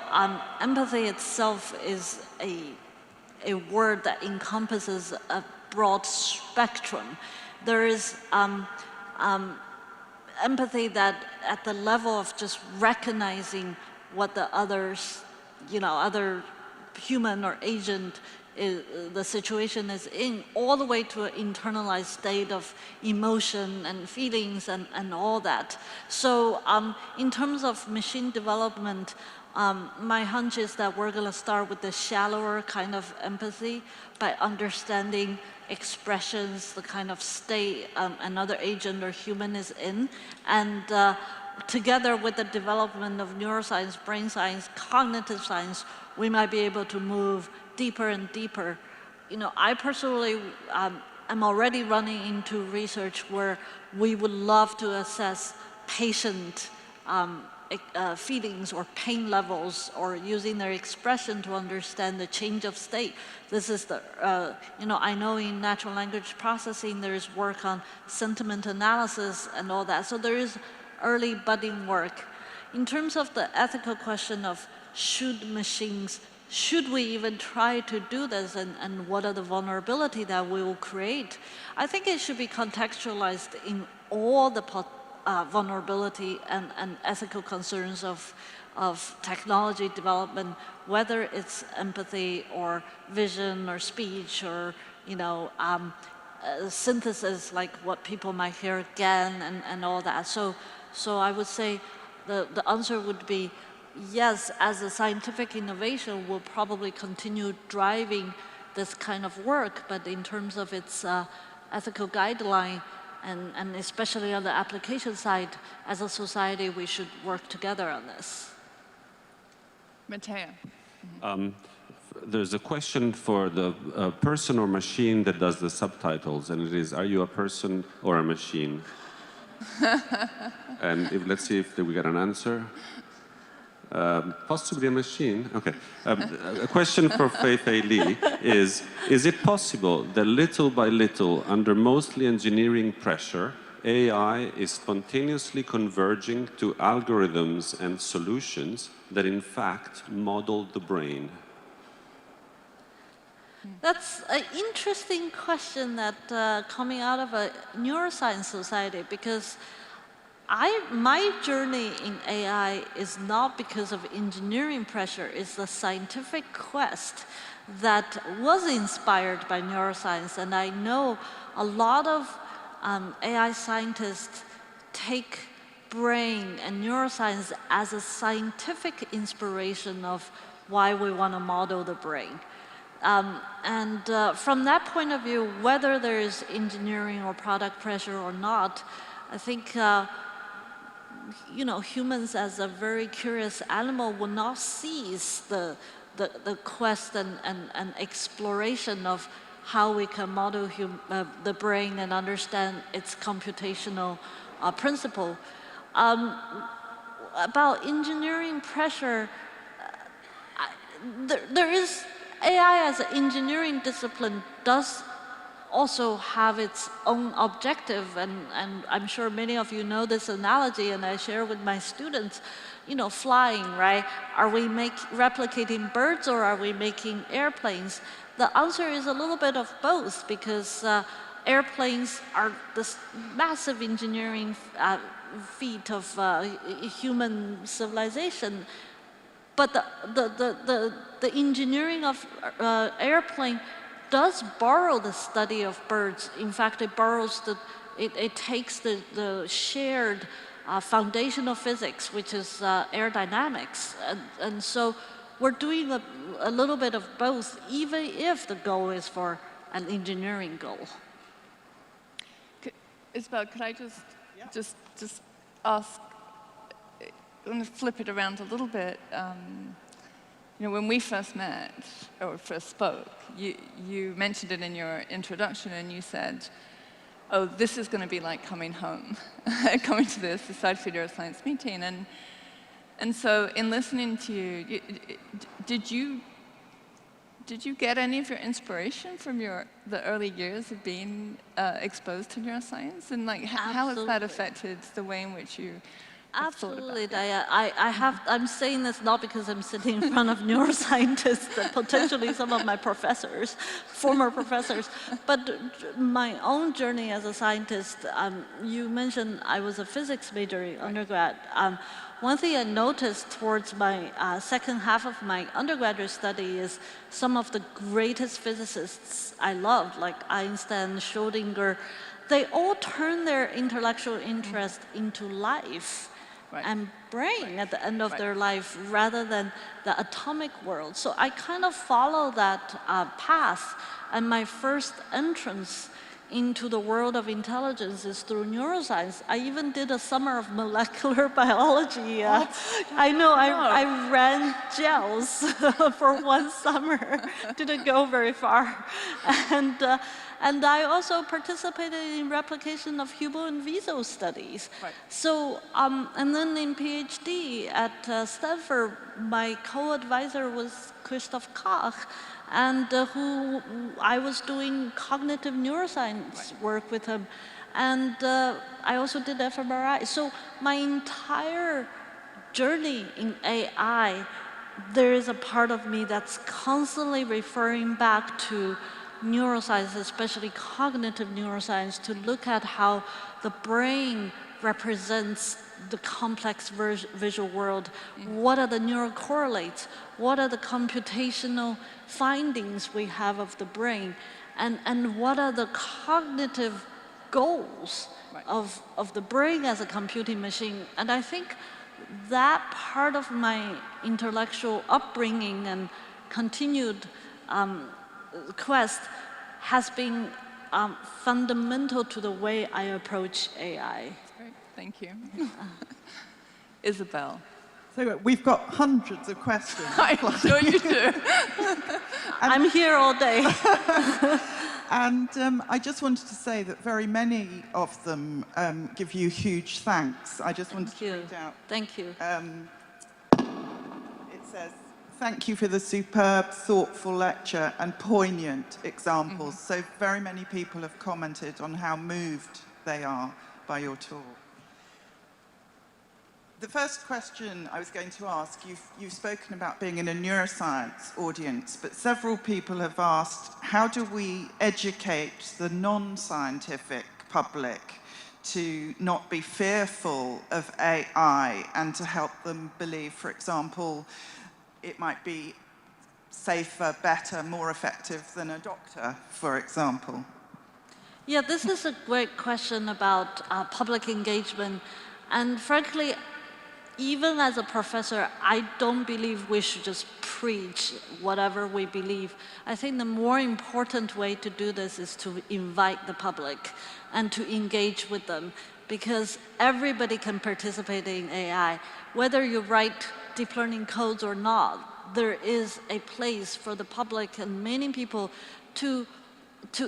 empathy itself is a word that encompasses a broad spectrum. There is empathy that at the level of just recognizing what the others, other human or agent the situation is in, all the way to an internalized state of emotion and feelings and all that. So in terms of machine development, my hunch is that we're going to start with the shallower kind of empathy by understanding expressions, the kind of state another agent or human is in, and together with the development of neuroscience, brain science, cognitive science, we might be able to move deeper and deeper. I personally am already running into research where we would love to assess patient feelings or pain levels, or using their expression to understand the change of state. This is the, I know in natural language processing there is work on sentiment analysis and all that. So there is early budding work. In terms of the ethical question of should we even try to do this, and what are the vulnerability that we will create? I think it should be contextualized in all the vulnerability and ethical concerns of technology development, whether it's empathy or vision or speech or synthesis, like what people might hear again and all that. So I would say the answer would be yes, as a scientific innovation will probably continue driving this kind of work, but in terms of its ethical guideline, and especially on the application side, as a society, we should work together on this. Matteo. There's a question for the person or machine that does the subtitles, and it is, are you a person or a machine? And let's see if we get an answer. Possibly a machine? Okay. A question for Fei-Fei Li is it possible that little by little, under mostly engineering pressure, AI is spontaneously converging to algorithms and solutions that in fact model the brain? That's an interesting question that coming out of a neuroscience society, because my journey in AI is not because of engineering pressure, it's the scientific quest that was inspired by neuroscience. And I know a lot of AI scientists take brain and neuroscience as a scientific inspiration of why we want to model the brain. From that point of view, whether there is engineering or product pressure or not, I think humans as a very curious animal will not cease the quest and exploration of how we can model the brain and understand its computational principle. About engineering pressure, there is AI as an engineering discipline does also have its own objective, and I'm sure many of you know this analogy, and I share with my students, flying, right? Are we replicating birds, or are we making airplanes? The answer is a little bit of both, because airplanes are this massive engineering feat of human civilization, but the engineering of airplane does borrow the study of birds. In fact, it borrows it takes the shared foundational physics, which is aerodynamics. And so we're doing a little bit of both, even if the goal is for an engineering goal. Isabel, could I just ask, I'm going to flip it around a little bit. you know, when we first met, or first spoke, you mentioned it in your introduction, and you said, oh, this is going to be like coming home, coming to the Society for Neuroscience meeting. And so in listening to you, did you get any of your inspiration from the early years of being exposed to neuroscience? And like, how has that affected the way in which you have thought about Absolutely, it? Daya. I'm saying this not because I'm sitting in front of neuroscientists and potentially some of my professors, former professors, but my own journey as a scientist. You mentioned I was a physics major in undergrad. One thing I noticed towards my second half of my undergraduate study is some of the greatest physicists I loved, like Einstein, Schrödinger, they all turn their intellectual interest into life and brain at the end of their life rather than the atomic world. So I kind of follow that path, and my first entrance into the world of intelligence is through neuroscience. I even did a summer of molecular biology. I know, I ran gels for one summer. Didn't go very far. And I also participated in replication of human in vivo studies. So, and then in PhD at Stanford, my co-advisor was Christoph Koch, and who I was doing cognitive neuroscience work with him. And I also did fMRI. So my entire journey in AI, there is a part of me that's constantly referring back to neuroscience, especially cognitive neuroscience, to look at how the brain represents the complex visual world. What are the neural correlates? What are the computational findings we have of the brain? And what are the cognitive goals of the brain as a computing machine? And I think that part of my intellectual upbringing and continued quest has been fundamental to the way I approach AI. Great, thank you. Isabel. So we've got hundreds of questions. I'm sure you do. I'm here all day. And I just wanted to say that very many of them give you huge thanks. I just wanted to read out. Thank you. It says, thank you for the superb, thoughtful lecture and poignant examples. So very many people have commented on how moved they are by your talk. The first question I was going to ask, you've spoken about being in a neuroscience audience, but several people have asked, how do we educate the non-scientific public to not be fearful of AI and to help them believe, for example, it might be safer, better, more effective than a doctor, for example? Yeah, this is a great question about public engagement. And frankly, even as a professor, I don't believe we should just preach whatever we believe. I think the more important way to do this is to invite the public and to engage with them, because everybody can participate in AI. Whether you write deep learning codes or not, there is a place for the public and many people to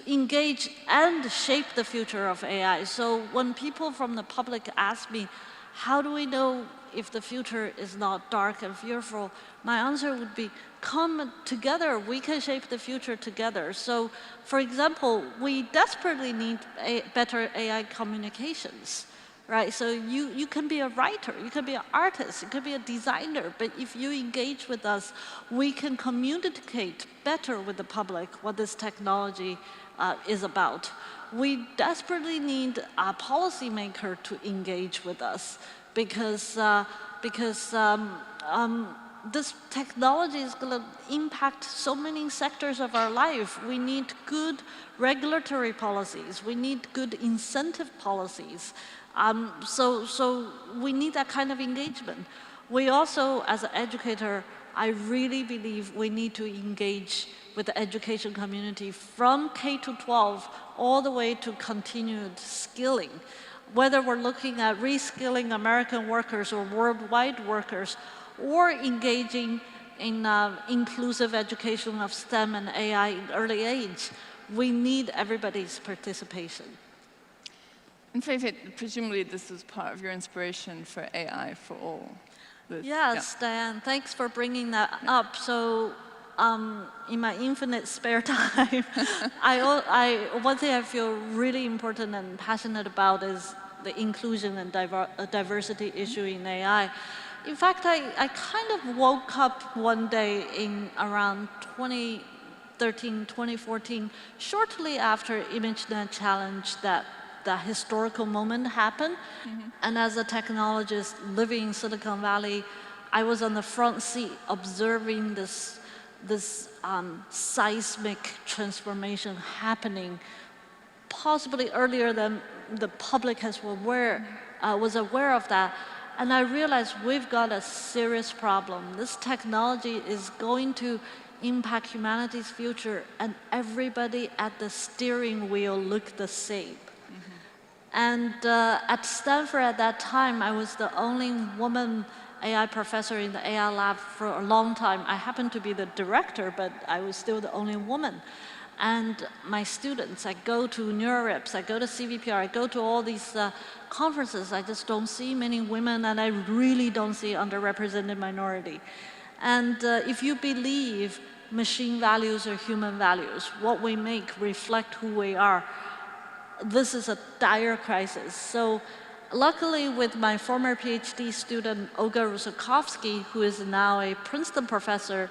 engage and shape the future of AI. So when people from the public ask me, how do we know if the future is not dark and fearful? My answer would be, come together, we can shape the future together. So, for example, we desperately need better AI communications, right? So you can be a writer, you can be an artist, you can be a designer, but if you engage with us, we can communicate better with the public what this technology is about. We desperately need a policymaker to engage with us because this technology is going to impact so many sectors of our life. We need good regulatory policies. We need good incentive policies. So we need that kind of engagement. We also, as an educator, I really believe we need to engage with the education community from K to 12 all the way to continued skilling. Whether we're looking at reskilling American workers or worldwide workers, or engaging in inclusive education of STEM and AI in early age, we need everybody's participation. And Feifei, presumably this is part of your inspiration for AI for All. Yes, Diane, thanks for bringing that up. So in my infinite spare time, one thing I feel really important and passionate about is the inclusion and diversity issue in AI. In fact, I kind of woke up one day in around 2013, 2014, shortly after ImageNet Challenge, that historical moment happened. And as a technologist living in Silicon Valley, I was on the front seat observing this seismic transformation happening, possibly earlier than the public was aware of that. And I realized we've got a serious problem. This technology is going to impact humanity's future, and everybody at the steering wheel looked the same. And at Stanford at that time, I was the only woman AI professor in the AI lab for a long time. I happened to be the director, but I was still the only woman. And my students, I go to NeurIPS, I go to CVPR, I go to all these conferences, I just don't see many women, and I really don't see underrepresented minority. And if you believe machine values are human values, what we make reflect who we are, this is a dire crisis. So luckily with my former PhD student, Olga Rusakovsky, who is now a Princeton professor,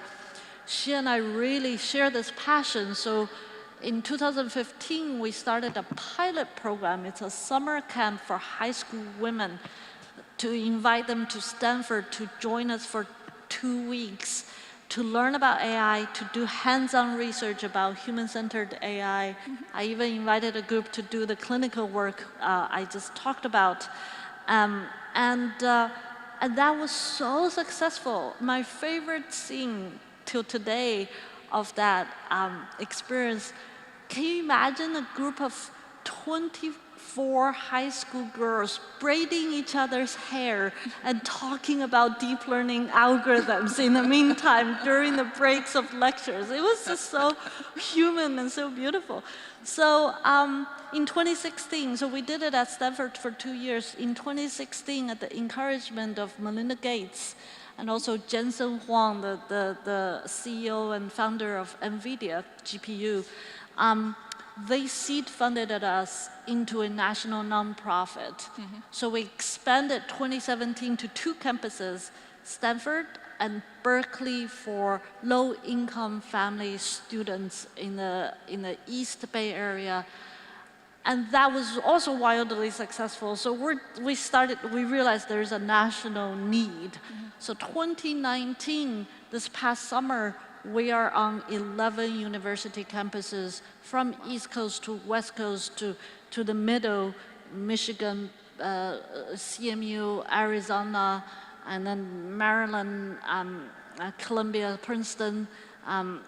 she and I really share this passion. So in 2015, we started a pilot program. It's a summer camp for high school women to invite them to Stanford to join us for 2 weeks to learn about AI, to do hands-on research about human-centered AI. I even invited a group to do the clinical work I just talked about. And that was so successful. My favorite scene till today of that experience, can you imagine a group of 24 high school girls braiding each other's hair and talking about deep learning algorithms in the meantime during the breaks of lectures? It was just so human and so beautiful. So in 2016, so we did it at Stanford for 2 years. In 2016, at the encouragement of Melinda Gates and also Jensen Huang, the CEO and founder of NVIDIA GPU, they seed funded us into a national nonprofit. So we expanded 2017 to 2 campuses, Stanford and Berkeley, for low-income family students in the East Bay Area. And that was also wildly successful. So we realized there's a national need. So 2019, this past summer, we are on 11 university campuses from East Coast to West Coast to the middle, Michigan, CMU, Arizona, and then Maryland, Columbia, Princeton, and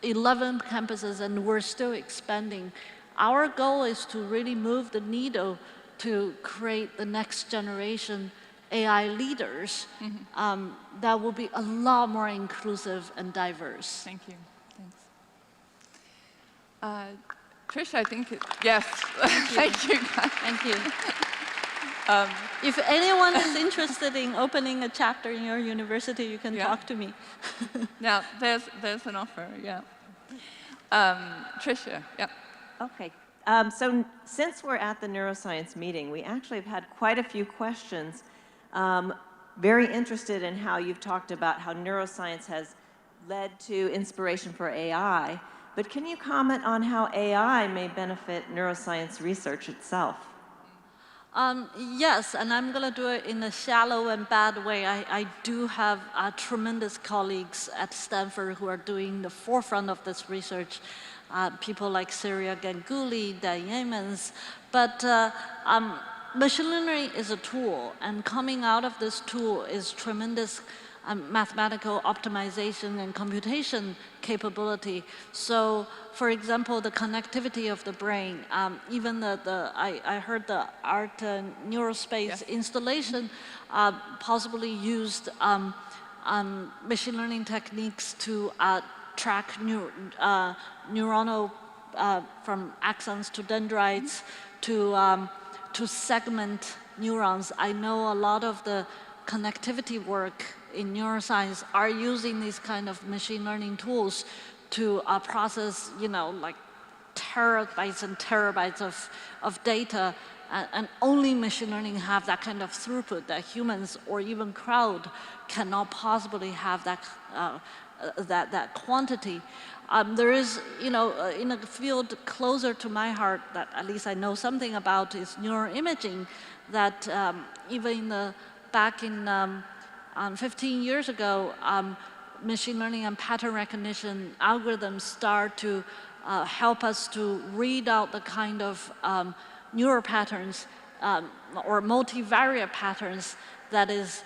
11 campuses, and we're still expanding. Our goal is to really move the needle to create the next generation AI leaders that will be a lot more inclusive and diverse. Thank you. Thanks. Trish, I think yes. Thank you. Thank you. If anyone is interested in opening a chapter in your university, you can talk to me. Now, there's an offer, yeah. Tricia, yeah. Okay. So since we're at the neuroscience meeting, we actually have had quite a few questions. Very interested in how you've talked about how neuroscience has led to inspiration for AI. But can you comment on how AI may benefit neuroscience research itself? Yes, and I'm going to do it in a shallow and bad way. I do have tremendous colleagues at Stanford who are doing the forefront of this research. People like Surya Ganguly, Dan Yeomans. But machine learning is a tool, and coming out of this tool is tremendous mathematical optimization and computation capability. So, for example, the connectivity of the brain, even I heard the art neurospace installation possibly used machine learning techniques to track neuronal from axons to dendrites to segment neurons. I know a lot of the connectivity work in neuroscience are using these kind of machine learning tools to process, like terabytes and terabytes of data, and only machine learning have that kind of throughput that humans or even crowd cannot possibly have that quantity. There is, in a field closer to my heart that at least I know something about is neuroimaging, that even back in 15 years ago, machine learning and pattern recognition algorithms start to help us to read out the kind of neural patterns or multivariate patterns that is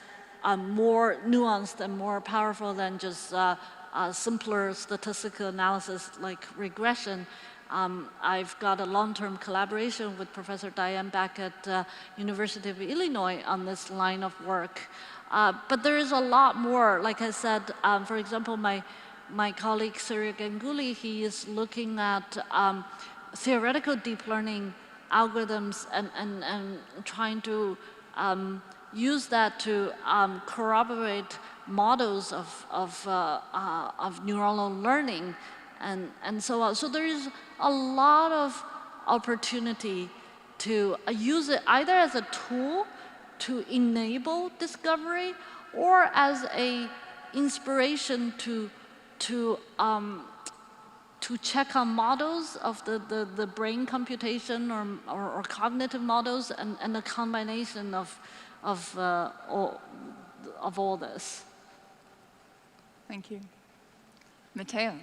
more nuanced and more powerful than just simpler statistical analysis like regression. I've got a long-term collaboration with Professor Diane Beck at University of Illinois on this line of work. But there is a lot more. Like I said, for example, my colleague Surya Ganguly, he is looking at theoretical deep learning algorithms and trying to use that to corroborate models of neuronal learning and so on. So there is a lot of opportunity to use it either as a tool to enable discovery or as a inspiration to check on models of the brain computation or cognitive models and the combination of all this. Thank you. Matteo.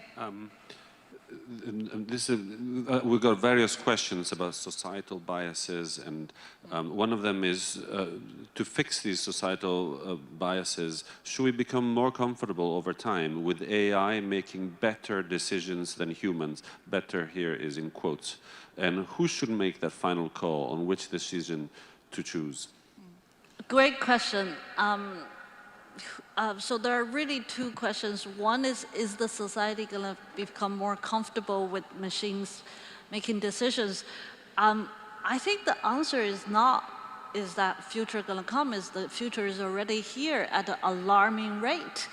We've got various questions about societal biases, and one of them is to fix these societal biases, should we become more comfortable over time with AI making better decisions than humans? Better here is in quotes. And who should make that final call on which decision to choose? Great question. So there are really two questions. One is the society going to become more comfortable with machines making decisions? I think the answer is not, is that future going to come, is the future is already here at an alarming rate.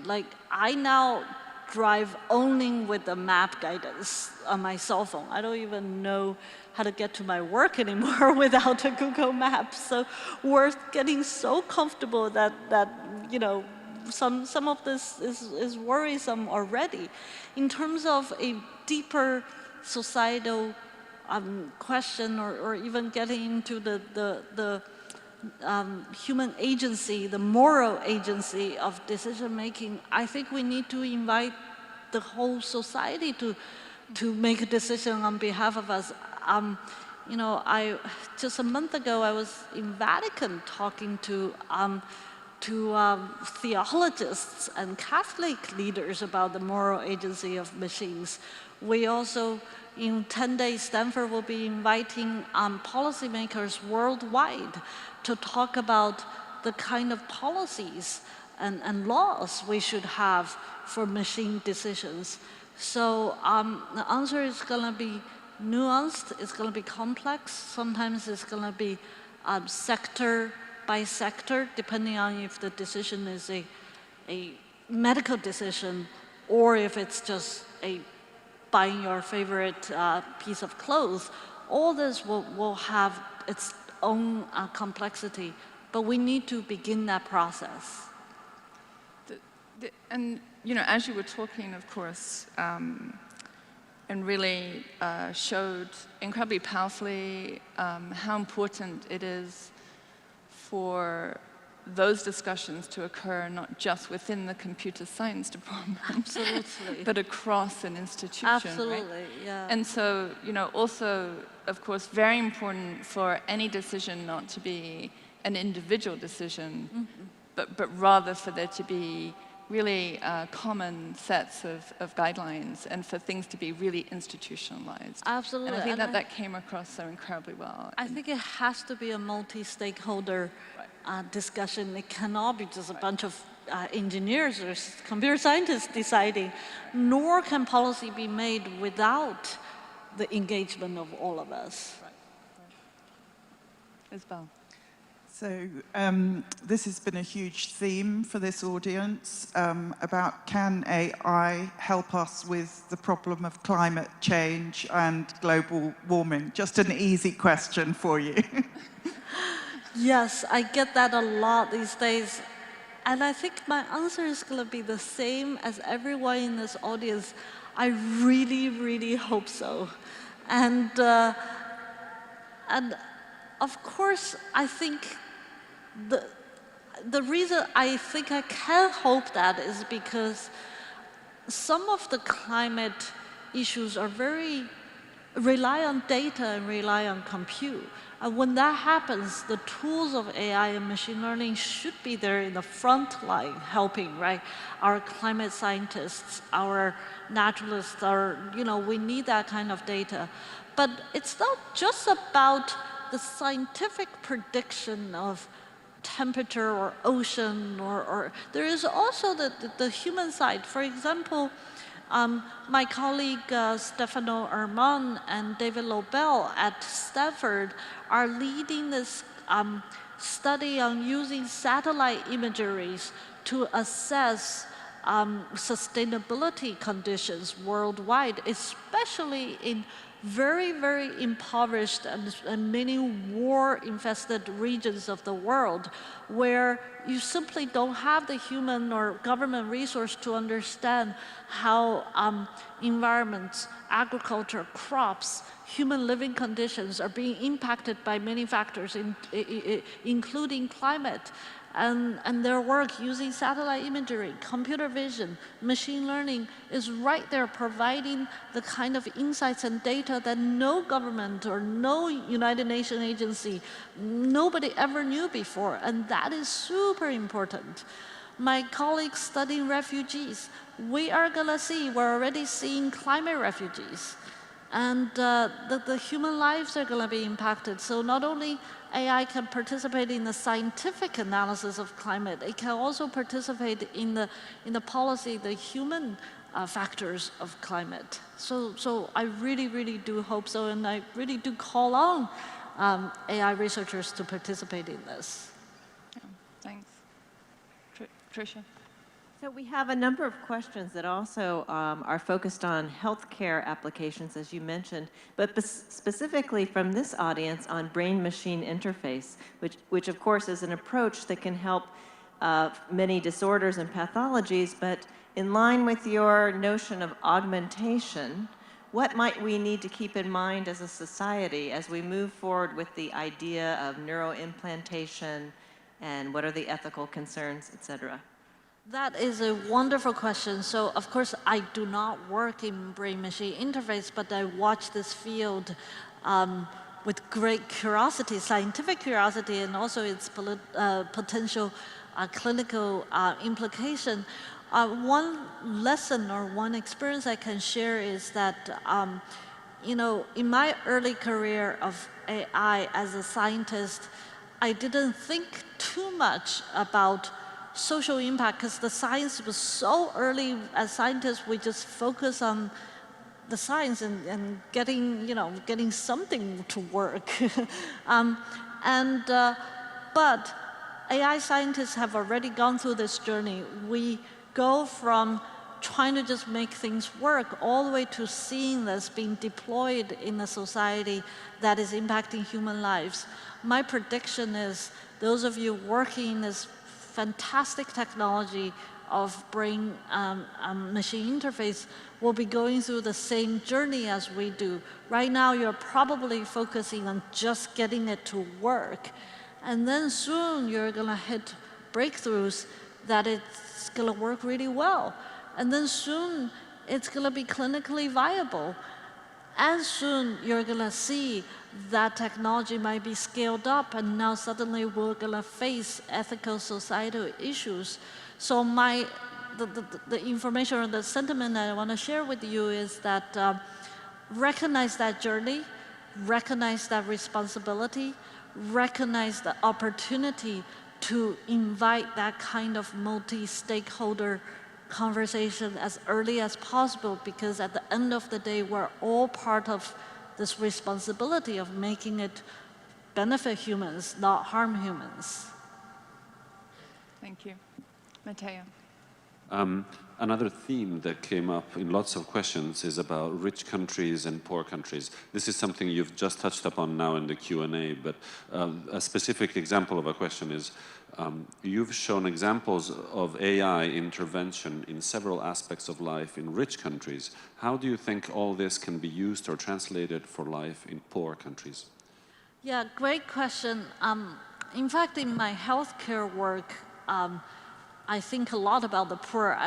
Like, I now drive only with the map guidance on my cell phone. I don't even know how to get to my work anymore without a Google Maps. So we're getting so comfortable that some of this is worrisome already. In terms of a deeper societal question, or even getting into the human agency, the moral agency of decision making, I think we need to invite the whole society to make a decision on behalf of us. Just a month ago, I was in Vatican talking to theologians and Catholic leaders about the moral agency of machines. We also, in 10 days, Stanford will be inviting policymakers worldwide to talk about the kind of policies and laws we should have for machine decisions. So the answer is going to be nuanced, it's going to be complex, sometimes it's going to be sector by sector, depending on if the decision is a medical decision or if it's just buying your favorite piece of clothes. All this will have its own complexity, but we need to begin that process. And as you were talking, of course, and really showed incredibly powerfully how important it is for those discussions to occur not just within the computer science department, Absolutely. but across an institution. Absolutely, right? yeah. And so, also, of course, very important for any decision not to be an individual decision, but rather for there to be really common sets of guidelines and for things to be really institutionalized. Absolutely. And I think that came across so incredibly well. I think it has to be a multi-stakeholder discussion. It cannot be just a bunch of engineers or computer scientists deciding, nor can policy be made without the engagement of all of us. Isabel. So this has been a huge theme for this audience about can AI help us with the problem of climate change and global warming? Just an easy question for you. Yes, I get that a lot these days. And I think my answer is going to be the same as everyone in this audience. I really, really hope so. And of course, I think the reason I think I can hope that is because some of the climate issues are rely on data and rely on compute. And when that happens, the tools of AI and machine learning should be there in the front line helping, right? Our climate scientists, our naturalists, we need that kind of data. But it's not just about the scientific prediction of temperature or ocean, or there is also the human side. For example, my colleague Stefano Arman and David Lobel at Stanford are leading this study on using satellite imageries to assess sustainability conditions worldwide, especially in very, very impoverished and many war-infested regions of the world, where you simply don't have the human or government resource to understand how environments, agriculture, crops, human living conditions are being impacted by many factors, including climate. And their work using satellite imagery, computer vision, machine learning is right there providing the kind of insights and data that no government or no United Nations agency, nobody ever knew before. And that is super important. My colleagues studying refugees, we're already seeing climate refugees. And the human lives are going to be impacted. So not only AI can participate in the scientific analysis of climate, it can also participate in the policy, the human factors of climate. So I really, really do hope so, and I really do call on AI researchers to participate in this. Yeah, thanks. Tricia. So we have a number of questions that also are focused on healthcare applications, as you mentioned, but specifically from this audience on brain-machine interface, which of course is an approach that can help many disorders and pathologies, but in line with your notion of augmentation, what might we need to keep in mind as a society as we move forward with the idea of neuroimplantation, and what are the ethical concerns, et cetera? That is a wonderful question. So, of course, I do not work in brain-machine interface, but I watch this field with great curiosity, scientific curiosity, and also its potential clinical implication. One lesson or one experience I can share is that, in my early career of AI as a scientist, I didn't think too much about social impact, because the science was so early. As scientists, we just focus on the science and getting something to work. But AI scientists have already gone through this journey. We go from trying to just make things work all the way to seeing this being deployed in a society that is impacting human lives. My prediction is those of you working in this fantastic technology of brain-machine interface will be going through the same journey as we do. Right now, you're probably focusing on just getting it to work. And then soon, you're going to hit breakthroughs that it's going to work really well. And then soon, it's going to be clinically viable. And soon, you're going to see that technology might be scaled up, and now suddenly we're going to face ethical societal issues. So the information or the sentiment I want to share with you is that recognize that journey, recognize that responsibility, recognize the opportunity, to invite that kind of multi-stakeholder conversation as early as possible, because at the end of the day, we're all part of this responsibility of making it benefit humans, not harm humans. Thank you. Matteo. Another theme that came up in lots of questions is about rich countries and poor countries. This is something you've just touched upon now in the Q&A, but a specific example of a question is, you've shown examples of AI intervention in several aspects of life in rich countries. How do you think all this can be used or translated for life in poor countries? Yeah, great question. In fact, in my healthcare work, I think a lot about the poor,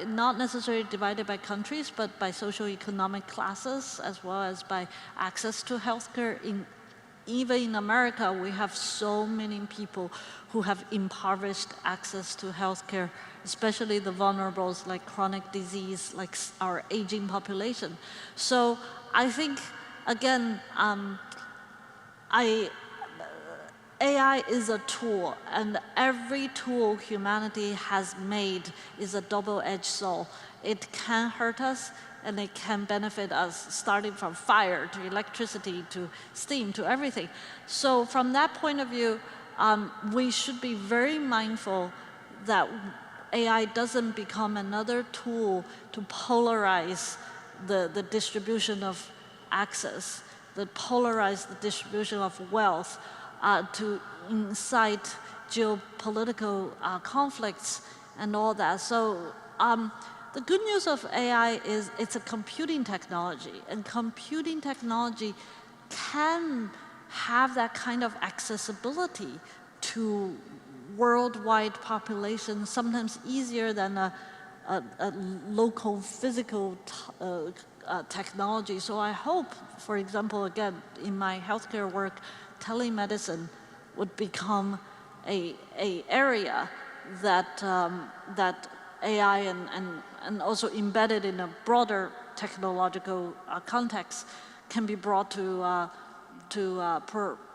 not necessarily divided by countries, but by socioeconomic classes, as well as by access to healthcare. Even in America, we have so many people who have impoverished access to healthcare, especially the vulnerables like chronic disease, like our aging population. So I think, again, AI is a tool, and every tool humanity has made is a double-edged sword. It can hurt us, and it can benefit us, starting from fire to electricity to steam to everything. So from that point of view, we should be very mindful that AI doesn't become another tool to polarize the distribution of access, to polarize the distribution of wealth, to incite geopolitical conflicts and all that. So the good news of AI is it's a computing technology, and computing technology can have that kind of accessibility to worldwide population, sometimes easier than a local physical technology. So I hope, for example, again, in my healthcare work, telemedicine would become a area that that AI and also embedded in a broader technological context can be brought to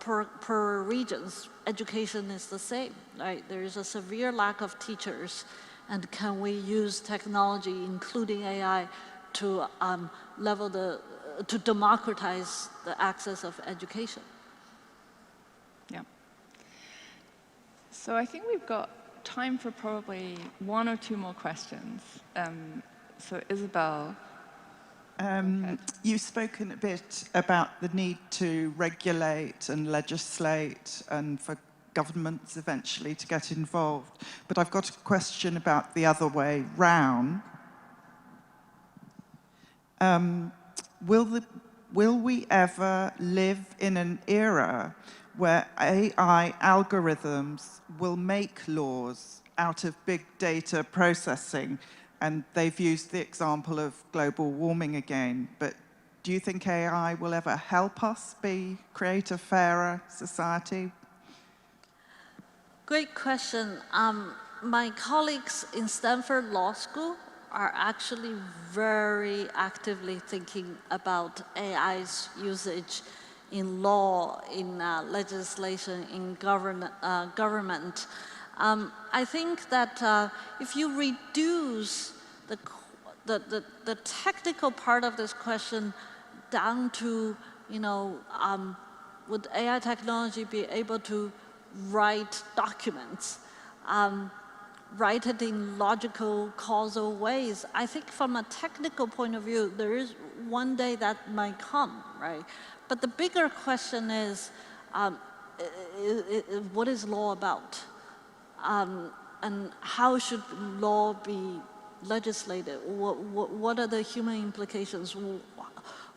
per regions. Education is the same, right? There is a severe lack of teachers, and can we use technology, including AI, to to democratize the access of education? Yeah. So I think we've got time for probably one or two more questions. So Isabel. You've spoken a bit about the need to regulate and legislate and for governments eventually to get involved. But I've got a question about the other way round. Will we ever live in an era where AI algorithms will make laws out of big data processing? And they've used the example of global warming again, but do you think AI will ever help us create a fairer society? Great question. My colleagues in Stanford Law School are actually very actively thinking about AI's usage in law, in legislation, in government. I think that if you reduce the technical part of this question down to, would AI technology be able to write documents, write it in logical, causal ways? I think from a technical point of view, there is one day that might come, right? But the bigger question is, what is law about? And how should law be legislated? What are the human implications?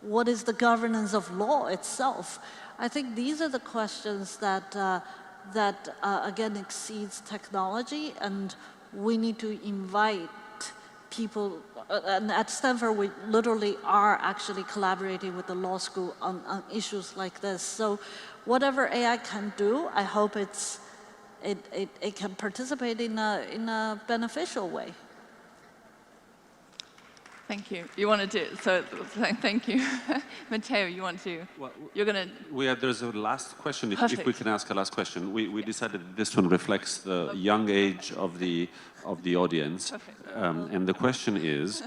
What is the governance of law itself? I think these are the questions that, again, exceeds technology, and we need to invite people. And at Stanford, we literally are actually collaborating with the law school on issues like this. So whatever AI can do, I hope it can participate in a beneficial way. Thank you. You want to do it? So thank you. Matteo, you want to? Well, You're going to... there's a last question, if Perfect. we can ask a last question. We decided that this one reflects the young age of the audience. Perfect. And the question is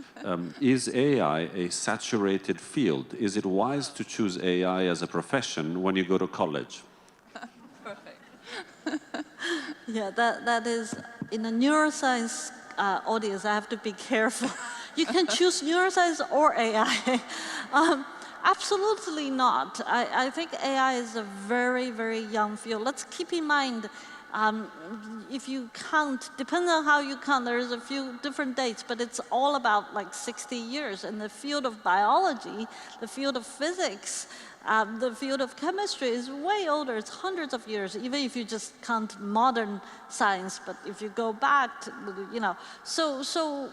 AI a saturated field? Is it wise to choose AI as a profession when you go to college? Perfect. Yeah, that is, in a neuroscience audience, I have to be careful. You can choose neuroscience or AI. Absolutely not. I think AI is a very, very young field. Let's keep in mind, if you count, depending on how you count, there's a few different dates, but it's all about like 60 years. In the field of biology, the field of physics, the field of chemistry is way older. It's hundreds of years, even if you just count modern science. But if you go back to, so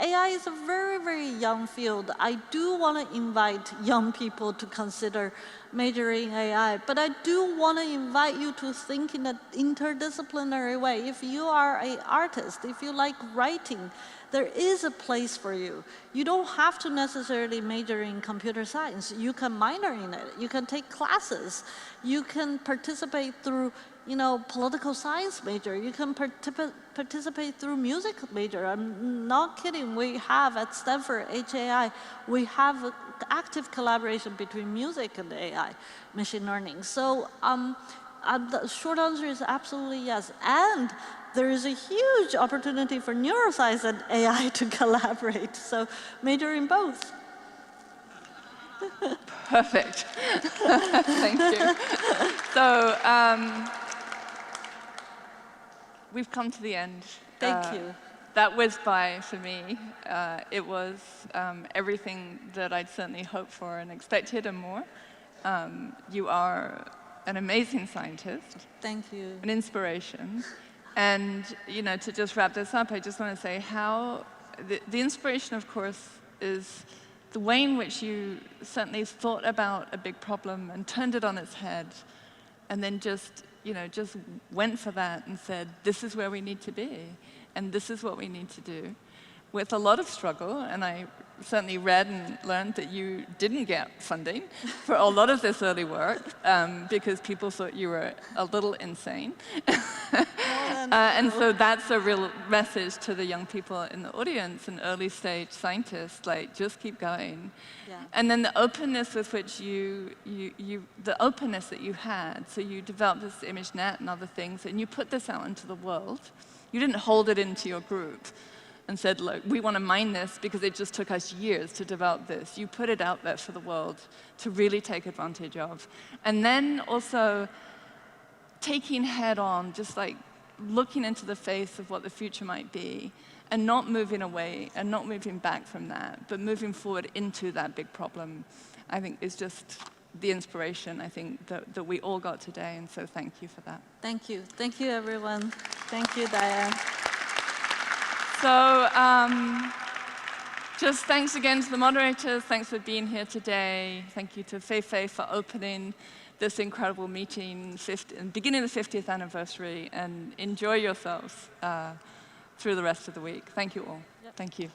AI is a very, very young field. I do want to invite young people to consider majoring AI, but I do want to invite you to think in an interdisciplinary way. If you are an artist, if you like writing, there is a place for you. You don't have to necessarily major in computer science. You can minor in it. You can take classes. You can participate through, political science major. You can participate through music major. I'm not kidding. We have at Stanford HAI, we have active collaboration between music and AI, machine learning. So the short answer is absolutely yes. And there is a huge opportunity for neuroscience and AI to collaborate. So major in both. Perfect. Thank you. So we've come to the end. Thank you. That whizzed by for me. It was everything that I'd certainly hoped for and expected and more. You are an amazing scientist. Thank you. An inspiration. And, to just wrap this up, I just want to say how the inspiration, of course, is the way in which you certainly thought about a big problem and turned it on its head, and then just went for that and said, this is where we need to be, and this is what we need to do, with a lot of struggle. And I certainly read and learned that you didn't get funding for a lot of this early work because people thought you were a little insane. And so that's a real message to the young people in the audience and early stage scientists, like, just keep going. Yeah. And then the openness with which the openness that you had, so you developed this ImageNet and other things, and you put this out into the world. You didn't hold it into your group and said, look, we want to mine this because it just took us years to develop this. You put it out there for the world to really take advantage of. And then also taking head on, just like looking into the face of what the future might be, and not moving away and not moving back from that, but moving forward into that big problem, I think is just the inspiration, I think, that we all got today. And so thank you for that. Thank you. Thank you, everyone. Thank you, Diane. So just thanks again to the moderators. Thanks for being here today. Thank you to Fei for opening this incredible meeting, beginning the 50th anniversary, and enjoy yourselves through the rest of the week. Thank you all. Yep. Thank you.